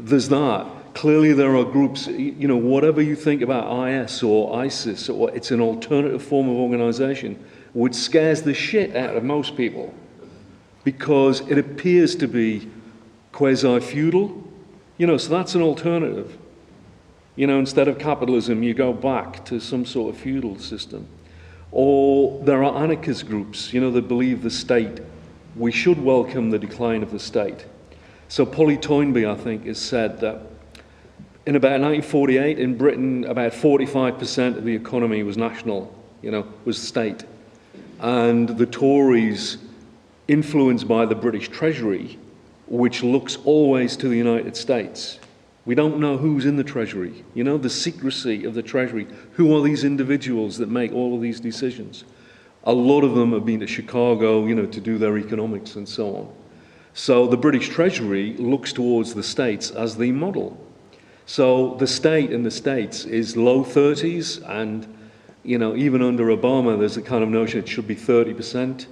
There's that. Clearly there are groups, you know, whatever you think about IS or ISIS, or it's an alternative form of organisation, which scares the shit out of most people because it appears to be quasi-feudal. You know, so that's an alternative. You know, instead of capitalism, you go back to some sort of feudal system. Or there are anarchist groups, you know, that believe the state, we should welcome the decline of the state. So Polly Toynbee, I think, has said that in about 1948 in Britain, about 45% of the economy was national, you know, was state. And the Tories, influenced by the British Treasury, which looks always to the United States. We don't know who's in the Treasury, you know, the secrecy of the Treasury. Who are these individuals that make all of these decisions? A lot of them have been to Chicago, you know, to do their economics and so on. So the British Treasury looks towards the States as the model. So the state in the States is low 30s, and, you know, even under Obama, there's a kind of notion it should be 30%.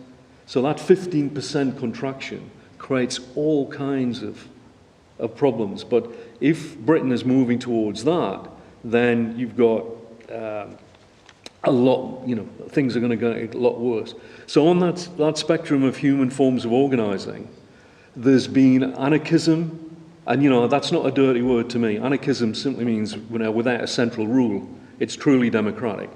So that 15% contraction creates all kinds of problems. But if Britain is moving towards that, then you've got a lot, you know, things are going to get a lot worse. So on that spectrum of human forms of organising, there's been anarchism, and, you know, that's not a dirty word to me. Anarchism simply means, you know, without a central rule. It's truly democratic.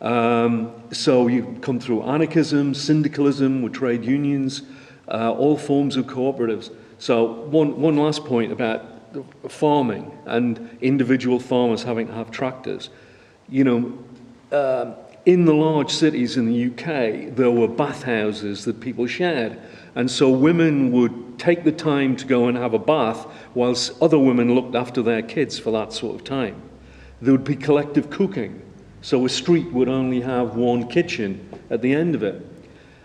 So you come through anarchism, syndicalism with trade unions, all forms of cooperatives. So one last point about farming and individual farmers having to have tractors. You know, in the large cities in the UK, there were bathhouses that people shared. And so women would take the time to go and have a bath whilst other women looked after their kids for that sort of time. There would be collective cooking. So a street would only have one kitchen at the end of it.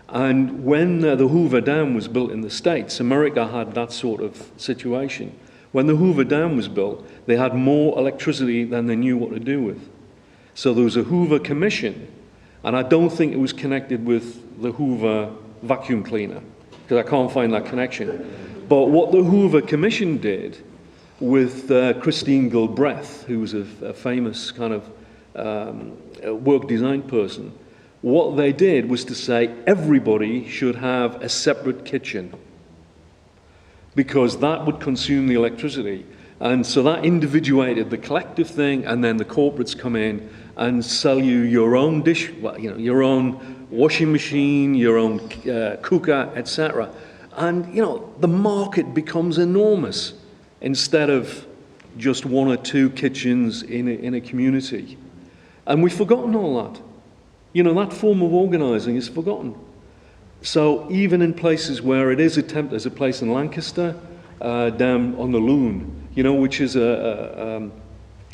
And when the Hoover Dam was built in the States, America had that sort of situation. When the Hoover Dam was built, they had more electricity than they knew what to do with. So there was a Hoover Commission, and I don't think it was connected with the Hoover vacuum cleaner, because I can't find that connection. But what the Hoover Commission did with Christine Gilbreth, who was a famous kind of work design person, what they did was to say everybody should have a separate kitchen, because that would consume the electricity. And so that individuated the collective thing, and then the corporates come in and sell you your own dish, well, you know, your own washing machine, your own cooker, etc. And, you know, the market becomes enormous instead of just one or two kitchens in a community. And we've forgotten all that. You know, that form of organising is forgotten. So even in places where it is attempted, there's a place in Lancaster, down on the Loon, you know, which is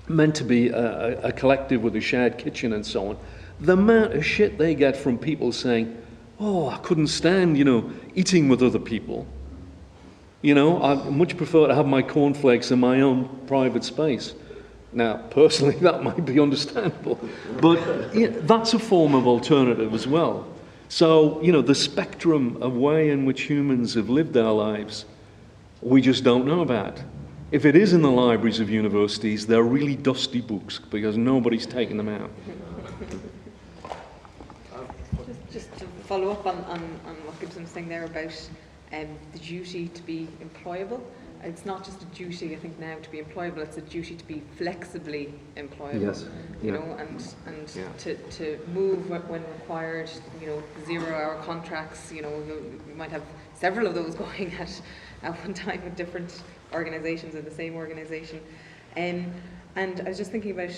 meant to be a collective with a shared kitchen and so on. The amount of shit they get from people saying, oh, I couldn't stand, you know, eating with other people. You know, I much prefer to have my cornflakes in my own private space. Now, personally, that might be understandable, but you know, that's a form of alternative as well. So, you know, the spectrum of way in which humans have lived their lives, we just don't know about. If it is in the libraries of universities, they're really dusty books because nobody's taken them out. Just to follow up on what Gibson was saying there about the duty to be employable. It's not just a duty, I think, now to be employable, it's a duty to be flexibly employable. Yes. You know, and yeah. to move when required, you know, 0-hour contracts, you know, you might have several of those going at one time with different organisations or the same organisation. And I was just thinking about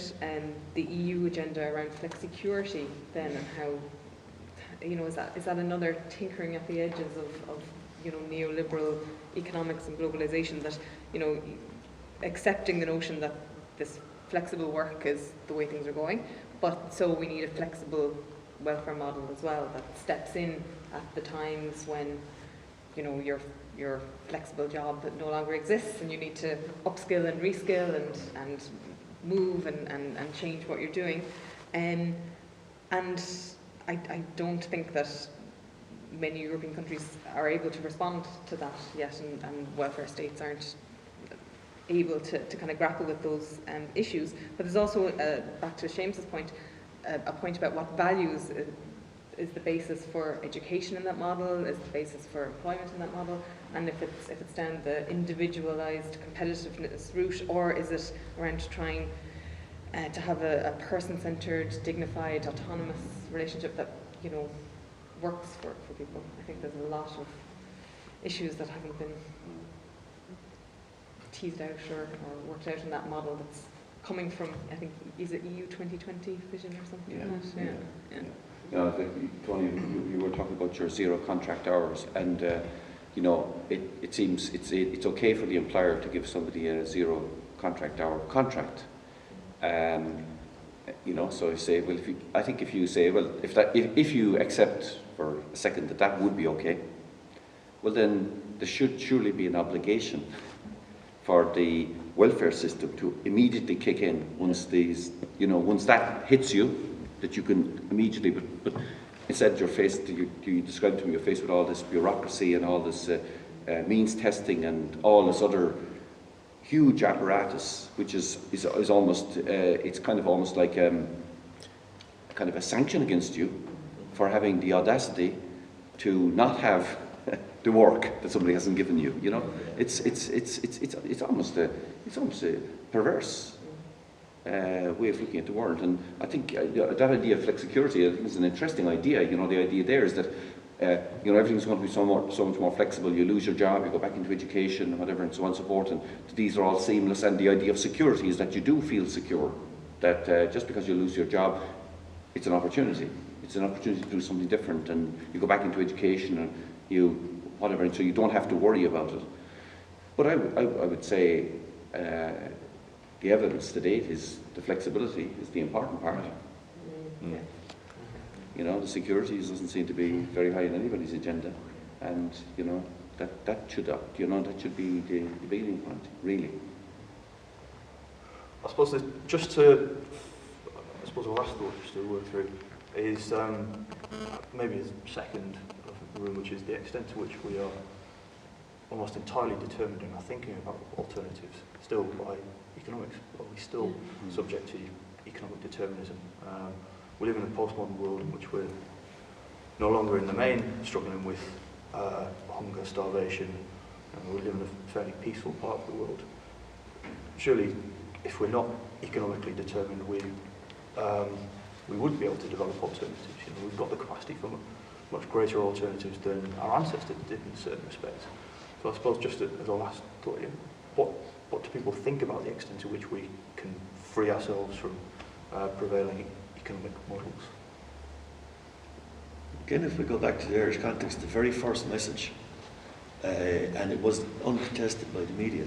the EU agenda around flexicurity then, and how, you know, is that another tinkering at the edges of you know, neoliberal economics and globalization, that, you know, accepting the notion that this flexible work is the way things are going, but so we need a flexible welfare model as well that steps in at the times when, you know, your flexible job that no longer exists and you need to upskill and reskill and move and change what you're doing. And I don't think that many European countries are able to respond to that yet, and welfare states aren't able to kind of grapple with those issues. But there's also, back to Séamus' point, a point about what values is the basis for education in that model, is the basis for employment in that model, and if it's down the individualised competitiveness route, or is it around trying to have a person-centred, dignified, autonomous relationship that, you know, works for people. I think there's a lot of issues that haven't been teased out or worked out in that model that's coming from, I think, is it EU 2020 vision or something like that? Yeah. No, I think, Tony, you were talking about your zero contract hours, and you know, it seems it's okay for the employer to give somebody a zero contract hour contract. You know, so you say, well, I think if you say, well, if you accept for a second that would be okay, well then there should surely be an obligation for the welfare system to immediately kick in once once that hits you, that you can immediately, but instead you're faced, you described to me, you're faced with all this bureaucracy and all this means testing and all this other huge apparatus, which is almost, it's kind of almost like kind of a sanction against you for having the audacity to not have the work that somebody hasn't given you. You know, it's almost a perverse way of looking at the world. And I think that idea of flexicurity, I think, is an interesting idea. You know, the idea there is that you know, everything's going to be so much more flexible. You lose your job, you go back into education and whatever, and so on and so forth, and these are all seamless. And the idea of security is that you do feel secure, that just because you lose your job, it's an opportunity. It's an opportunity to do something different, and you go back into education and you whatever, and so you don't have to worry about it. But I would say the evidence to date is the flexibility is the important part. Yeah. You know, the security doesn't seem to be very high on anybody's agenda, and you know that should be the beginning point, really. I suppose the last thought just to work through is maybe the second of the room, which is the extent to which we are almost entirely determined in our thinking about alternatives, still by economics. Are we still subject to economic determinism? We live in a postmodern world in which we're no longer in the main struggling with hunger, starvation, and we live in a fairly peaceful part of the world. Surely, if we're not economically determined, we would be able to develop alternatives. You know, we've got the capacity for much greater alternatives than our ancestors did in certain respects. So I suppose just as a last thought, you know, what do people think about the extent to which we can free ourselves from prevailing economic models? Again, if we go back to the Irish context, the very first message, and it was uncontested by the media,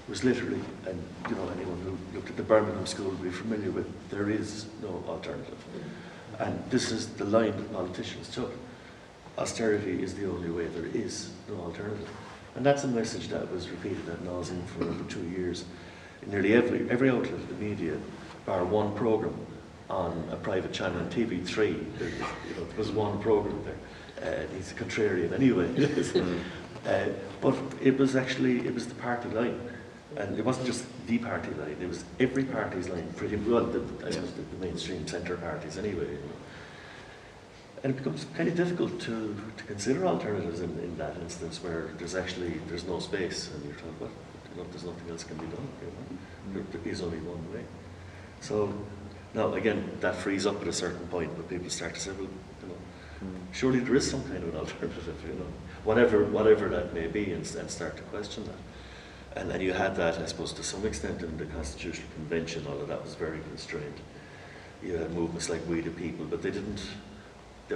was literally, and you know, anyone who looked at the Birmingham school will be familiar with, there is no alternative. And this is the line that politicians took. Austerity is the only way, there is no alternative. And that's a message that was repeated ad nauseum for over 2 years. In nearly every outlet of the media, bar one programme on a private channel on TV3, there was one programme there. He's a contrarian anyway. But it was the party line. And it wasn't just the party line, it was every party's line, pretty well, I suppose the mainstream centre parties anyway. You know. And it becomes kind of difficult to consider alternatives in that instance where there's no space and you're told, well, you know, there's nothing else can be done. You know. There is only one way. So now again, that frees up at a certain point, but people start to say, well, you know, surely there is some kind of an alternative, you know, whatever that may be, and start to question that. And then you had that, I suppose, to some extent in the Constitutional Convention, although that was very constrained. You had movements like We the People, but they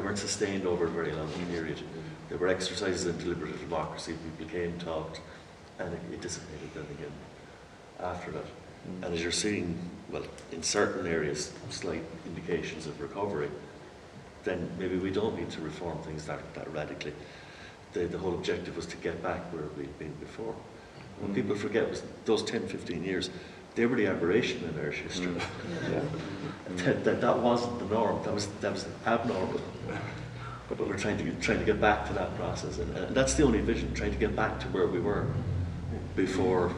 weren't sustained over a very long period. There were exercises in deliberative democracy, people came, talked, and it dissipated then again after that. And as you're seeing, well, in certain areas, slight indications of recovery, then maybe we don't need to reform things that radically. The whole objective was to get back where we'd been before. When people forget, was those 10, 15 years, they were the aberration in Irish history. That wasn't the norm, that was abnormal. But we're trying to get back to that process, and that's the only vision, trying to get back to where we were before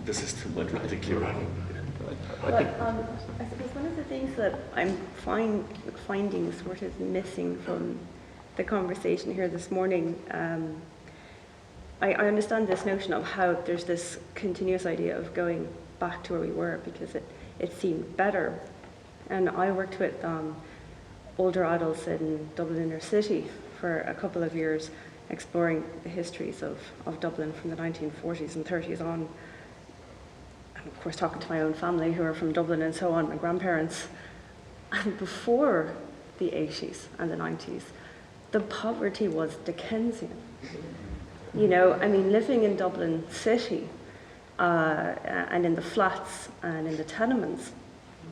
the system went radically wrong. I suppose one of the things that I'm finding sort of missing from the conversation here this morning, I understand this notion of how there's this continuous idea of going back to where we were because it seemed better. And I worked with older adults in Dublin inner city for a couple of years, exploring the histories of Dublin from the 1940s and 30s on. And of course talking to my own family who are from Dublin and so on, my grandparents. And before the 80s and the 90s, the poverty was Dickensian. You know, I mean, living in Dublin city and in the flats and in the tenements,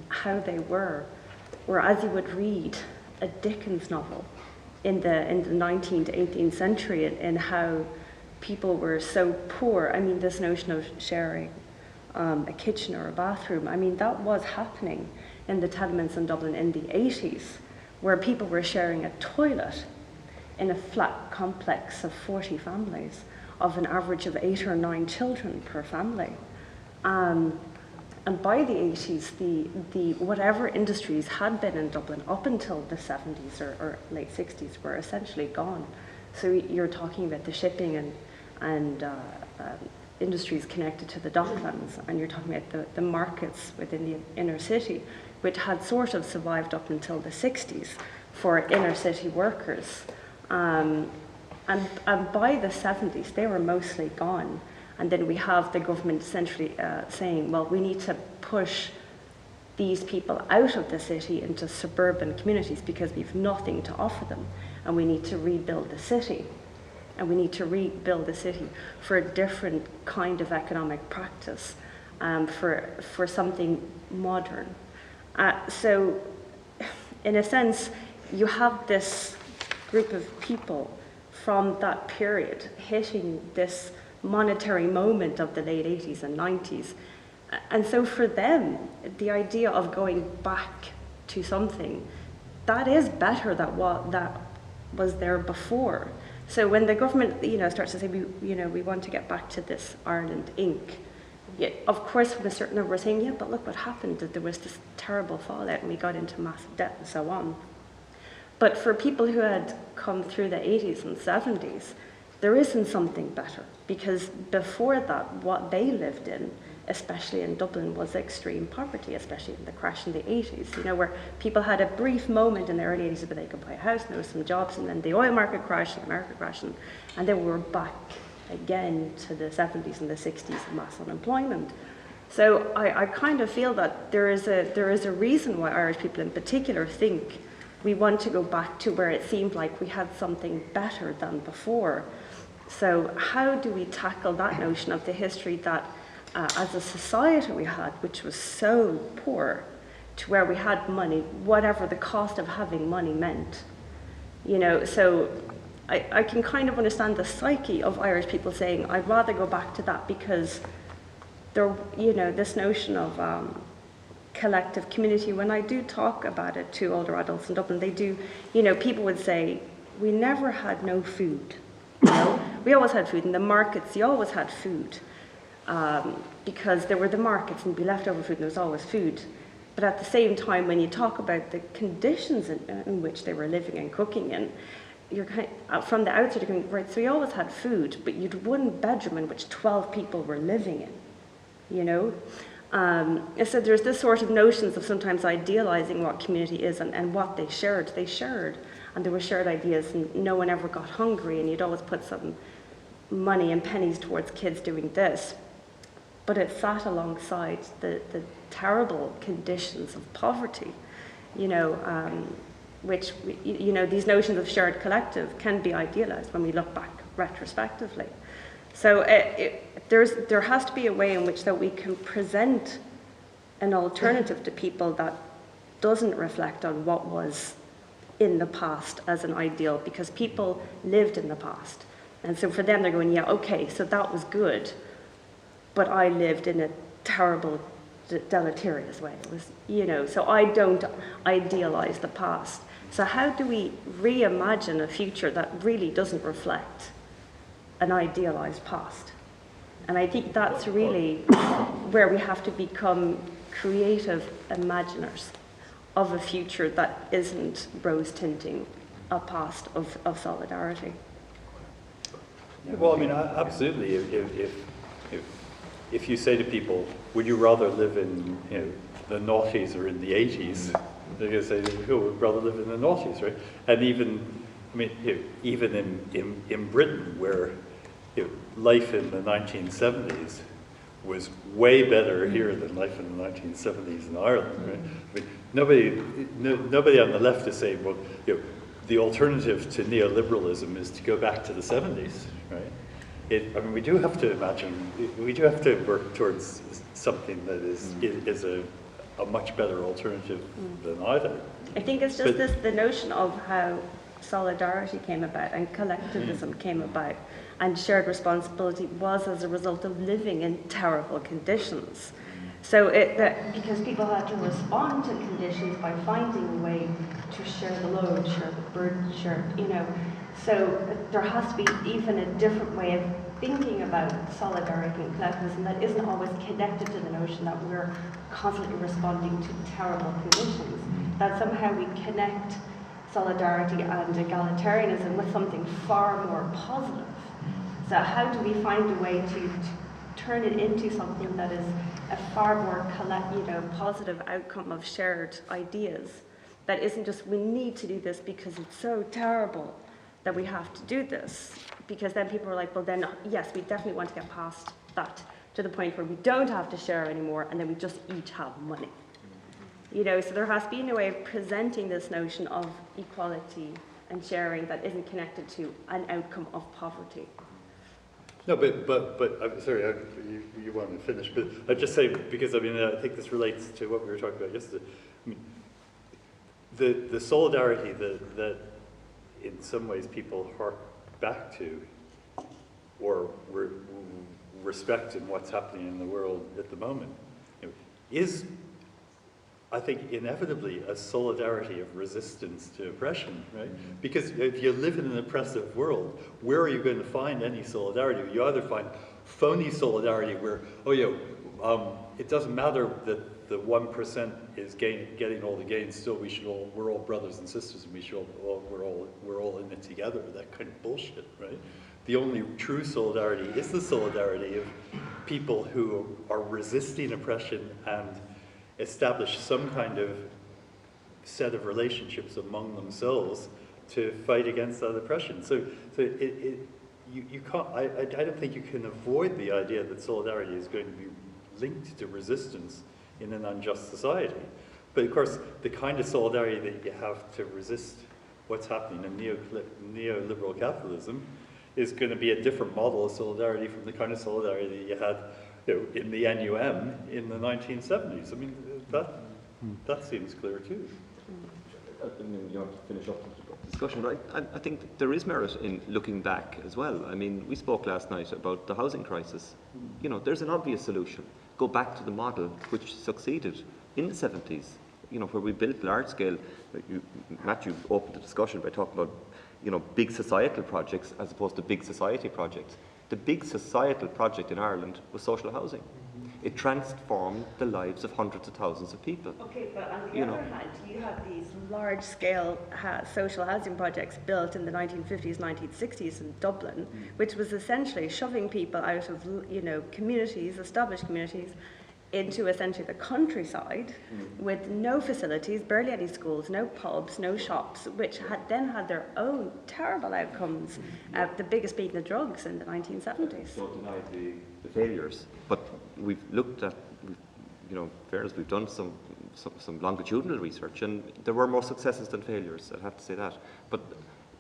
how they were as you would read a Dickens novel in the 19th to 18th century, and how people were so poor. I mean, this notion of sharing a kitchen or a bathroom, I mean, that was happening in the tenements in Dublin in the 80s, where people were sharing a toilet in a flat complex of 40 families, of an average of 8 or 9 children per family. And by the 80s, the whatever industries had been in Dublin up until the 70s or late 60s were essentially gone. So you're talking about the shipping and industries connected to the docklands, and you're talking about the markets within the inner city, which had sort of survived up until the 60s for inner city workers. And by the 70s, they were mostly gone. And then we have the government essentially saying, well, we need to push these people out of the city into suburban communities because we've nothing to offer them. And we need to rebuild the city. And we need to rebuild the city for a different kind of economic practice, for something modern. So in a sense, you have this group of people from that period hitting this monetary moment of the late 80s and 90s. And so for them, the idea of going back to something that is better than what that was there before. So when the government, starts to say, we want to get back to this Ireland Inc., yeah, of course, from a certain number, we're saying, yeah, but look what happened, that there was this terrible fallout and we got into massive debt and so on. But for people who had come through the 80s and 70s, there isn't something better, because before that, what they lived in, especially in Dublin, was extreme poverty, especially in the crash in the 80s, where people had a brief moment in the early 80s where they could buy a house, and there was some jobs, and then the oil market crashed, the market crashed, and then we were back again to the 70s and the 60s of mass unemployment. So I kind of feel that there is a reason why Irish people in particular think we want to go back to where it seemed like we had something better than before. So how do we tackle that notion of the history that as a society we had, which was so poor, to where we had money, whatever the cost of having money meant? So I can kind of understand the psyche of Irish people saying, I'd rather go back to that, because there, this notion of collective community, when I do talk about it to older adults in Dublin, they do, people would say, we never had no food. We always had food. In the markets, you always had food, because there were the markets and be leftover food and there was always food. But at the same time, when you talk about the conditions in which they were living and cooking in, you're from the outside, you're going, right, so you always had food, but you'd one bedroom in which 12 people were living in, So there's this sort of notions of sometimes idealizing what community is and what they shared. They shared, and there were shared ideas, and no one ever got hungry, and you'd always put some money and pennies towards kids doing this. but it sat alongside the terrible conditions of poverty, which, these notions of shared collective can be idealized when we look back retrospectively. So there has to be a way in which that we can present an alternative to people that doesn't reflect on what was in the past as an ideal, because people lived in the past. And so for them, they're going, yeah, okay, so that was good, but I lived in a terrible, deleterious way. It was, so I don't idealize the past. So how do we reimagine a future that really doesn't reflect an idealized past? And I think that's really where we have to become creative imaginers of a future that isn't rose tinting a past of solidarity. Well, I mean, absolutely. If you say to people, would you rather live in the noughties or in the 80s? They're going to say, oh, we'd rather live in the noughties, right? And even in Britain, where life in the 1970s was way better here than life in the 1970s in Ireland, right? I mean, nobody on the left is saying, well, the alternative to neoliberalism is to go back to the 70s, right? I mean, we do have to imagine, we do have to work towards something that is a much better alternative than either. I think it's just the notion of how solidarity came about and collectivism came about, and shared responsibility was as a result of living in terrible conditions. So because people had to respond to conditions by finding a way to share the load, share the burden, so there has to be even a different way of thinking about solidarity and collectivism that isn't always connected to the notion that we're constantly responding to terrible conditions, that somehow we connect solidarity and egalitarianism with something far more positive. So how do we find a way to turn it into something that is a far more positive outcome of shared ideas, that isn't just we need to do this because it's so terrible that we have to do this, because then people are like, well then yes, we definitely want to get past that to the point where we don't have to share anymore and then we just each have money. So there has to be a way of presenting this notion of equality and sharing that isn't connected to an outcome of poverty. No, but I'm sorry, you want to finish, but I'd just say, because I think this relates to what we were talking about yesterday. I mean, the solidarity that in some ways people hark back to or respect in what's happening in the world at the moment is, I think, inevitably a solidarity of resistance to oppression, right? Because if you live in an oppressive world, where are you going to find any solidarity? You either find phony solidarity where, it doesn't matter that the 1% is getting all the gains, still we're all brothers and sisters, and we're all in it together, that kind of bullshit, right? The only true solidarity is the solidarity of people who are resisting oppression and establish some kind of set of relationships among themselves to fight against that oppression. So you can't. I don't think you can avoid the idea that solidarity is going to be linked to resistance in an unjust society. But of course, the kind of solidarity that you have to resist what's happening in neoliberal capitalism is going to be a different model of solidarity from the kind of solidarity that you had in the NUM in the 1970s. I mean, that seems clear too. You want to finish up the discussion, but I think there is merit in looking back as well. I mean, we spoke last night about the housing crisis. There's an obvious solution. Go back to the model which succeeded in the 70s, where we built large-scale. Matthew opened the discussion by talking about, big societal projects as opposed to big society projects. The big societal project in Ireland was social housing. It transformed the lives of hundreds of thousands of people. Okay, but on the other hand, you have these large-scale social housing projects built in the 1950s, 1960s in Dublin, which was essentially shoving people out of, communities, established communities, into essentially the countryside with no facilities, barely any schools, no pubs, no shops, which then had their own terrible outcomes, the biggest being the drugs in the 1970s. Don't deny the failures, but we've looked at, fairness, we've done some longitudinal research, and there were more successes than failures, I'd have to say that. But,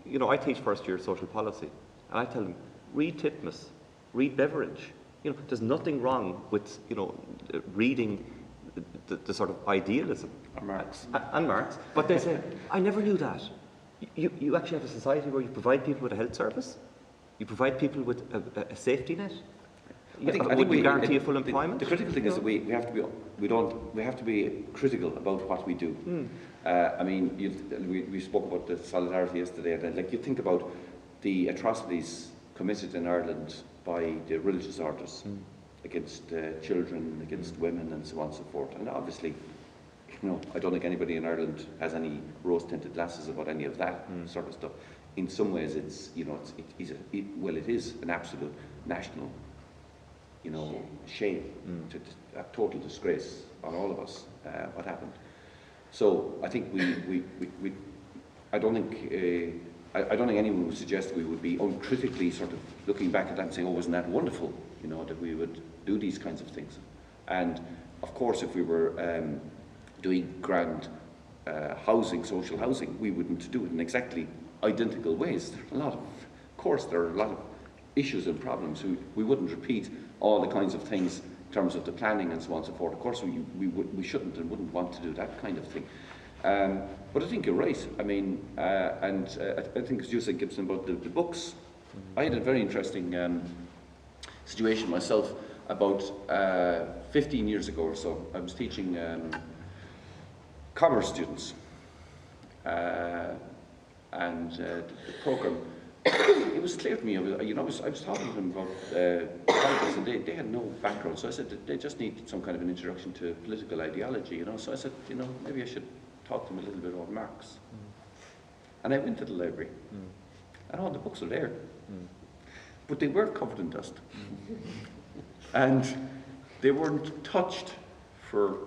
I teach first year social policy, and I tell them, read Titmus, read Beveridge. There's nothing wrong with, reading the sort of idealism. And Marx. And Marx. But they say, I never knew that. You actually have a society where you provide people with a health service, you provide people with a safety net. I think we guarantee full employment. The critical thing is that we have to be critical about what we do. We spoke about the solidarity yesterday, and you think about the atrocities committed in Ireland by the religious orders against children, against women, and so on and so forth. And obviously, I don't think anybody in Ireland has any rose-tinted glasses about any of that sort of stuff. In some ways, it is an absolute national, shame, a total disgrace on all of us what happened. So I think I don't think anyone would suggest we would be uncritically sort of looking back at that and saying, oh, wasn't that wonderful, that we would do these kinds of things. And of course, if we were doing grand housing, social housing, we wouldn't do it in exactly identical ways. There are a lot of issues and problems. We wouldn't repeat all the kinds of things in terms of the planning and so on and so forth. Of course, we shouldn't and wouldn't want to do that kind of thing. But I think you're right. I think as you said, Gibson, about the books. I had a very interesting situation myself about 15 years ago or so. I was teaching commerce students, and the program. It was clear to me. I was talking to them about politics, and they had no background. So I said that they just need some kind of an introduction to political ideology. So I said, maybe I should talk to them a little bit about Marx. And I went to the library, and all the books were there, but they weren't covered in dust, and they weren't touched for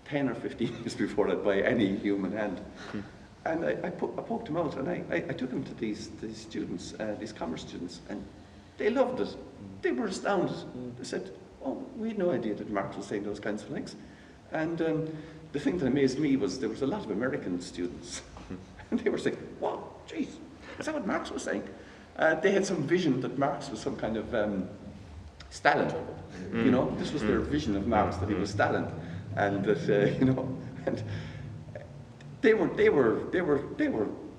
10 or 15 years before that by any human hand. And I poked them out, and I took them to these students, these commerce students, and they loved it. They were astounded. They said, oh, we had no idea that Marx was saying those kinds of things. And the thing that amazed me was there was a lot of American students, and they were saying, wow, geez, is that what Marx was saying? They had some vision that Marx was some kind of Stalin. This was their vision of Marx, that he was Stalin, and that and they were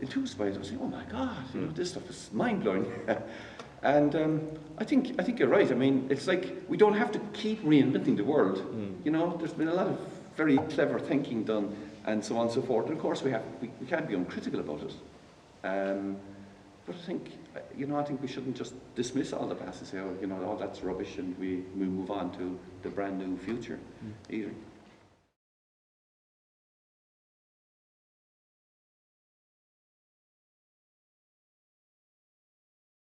enthused by it. I was saying, oh my God, this stuff is mind blowing. And I think you're right. I mean, it's like we don't have to keep reinventing the world. There's been a lot of very clever thinking done, and so on and so forth. And of course, we can't be uncritical about it. But I think we shouldn't just dismiss all the past and say, oh, that's rubbish, and we move on to the brand new future either.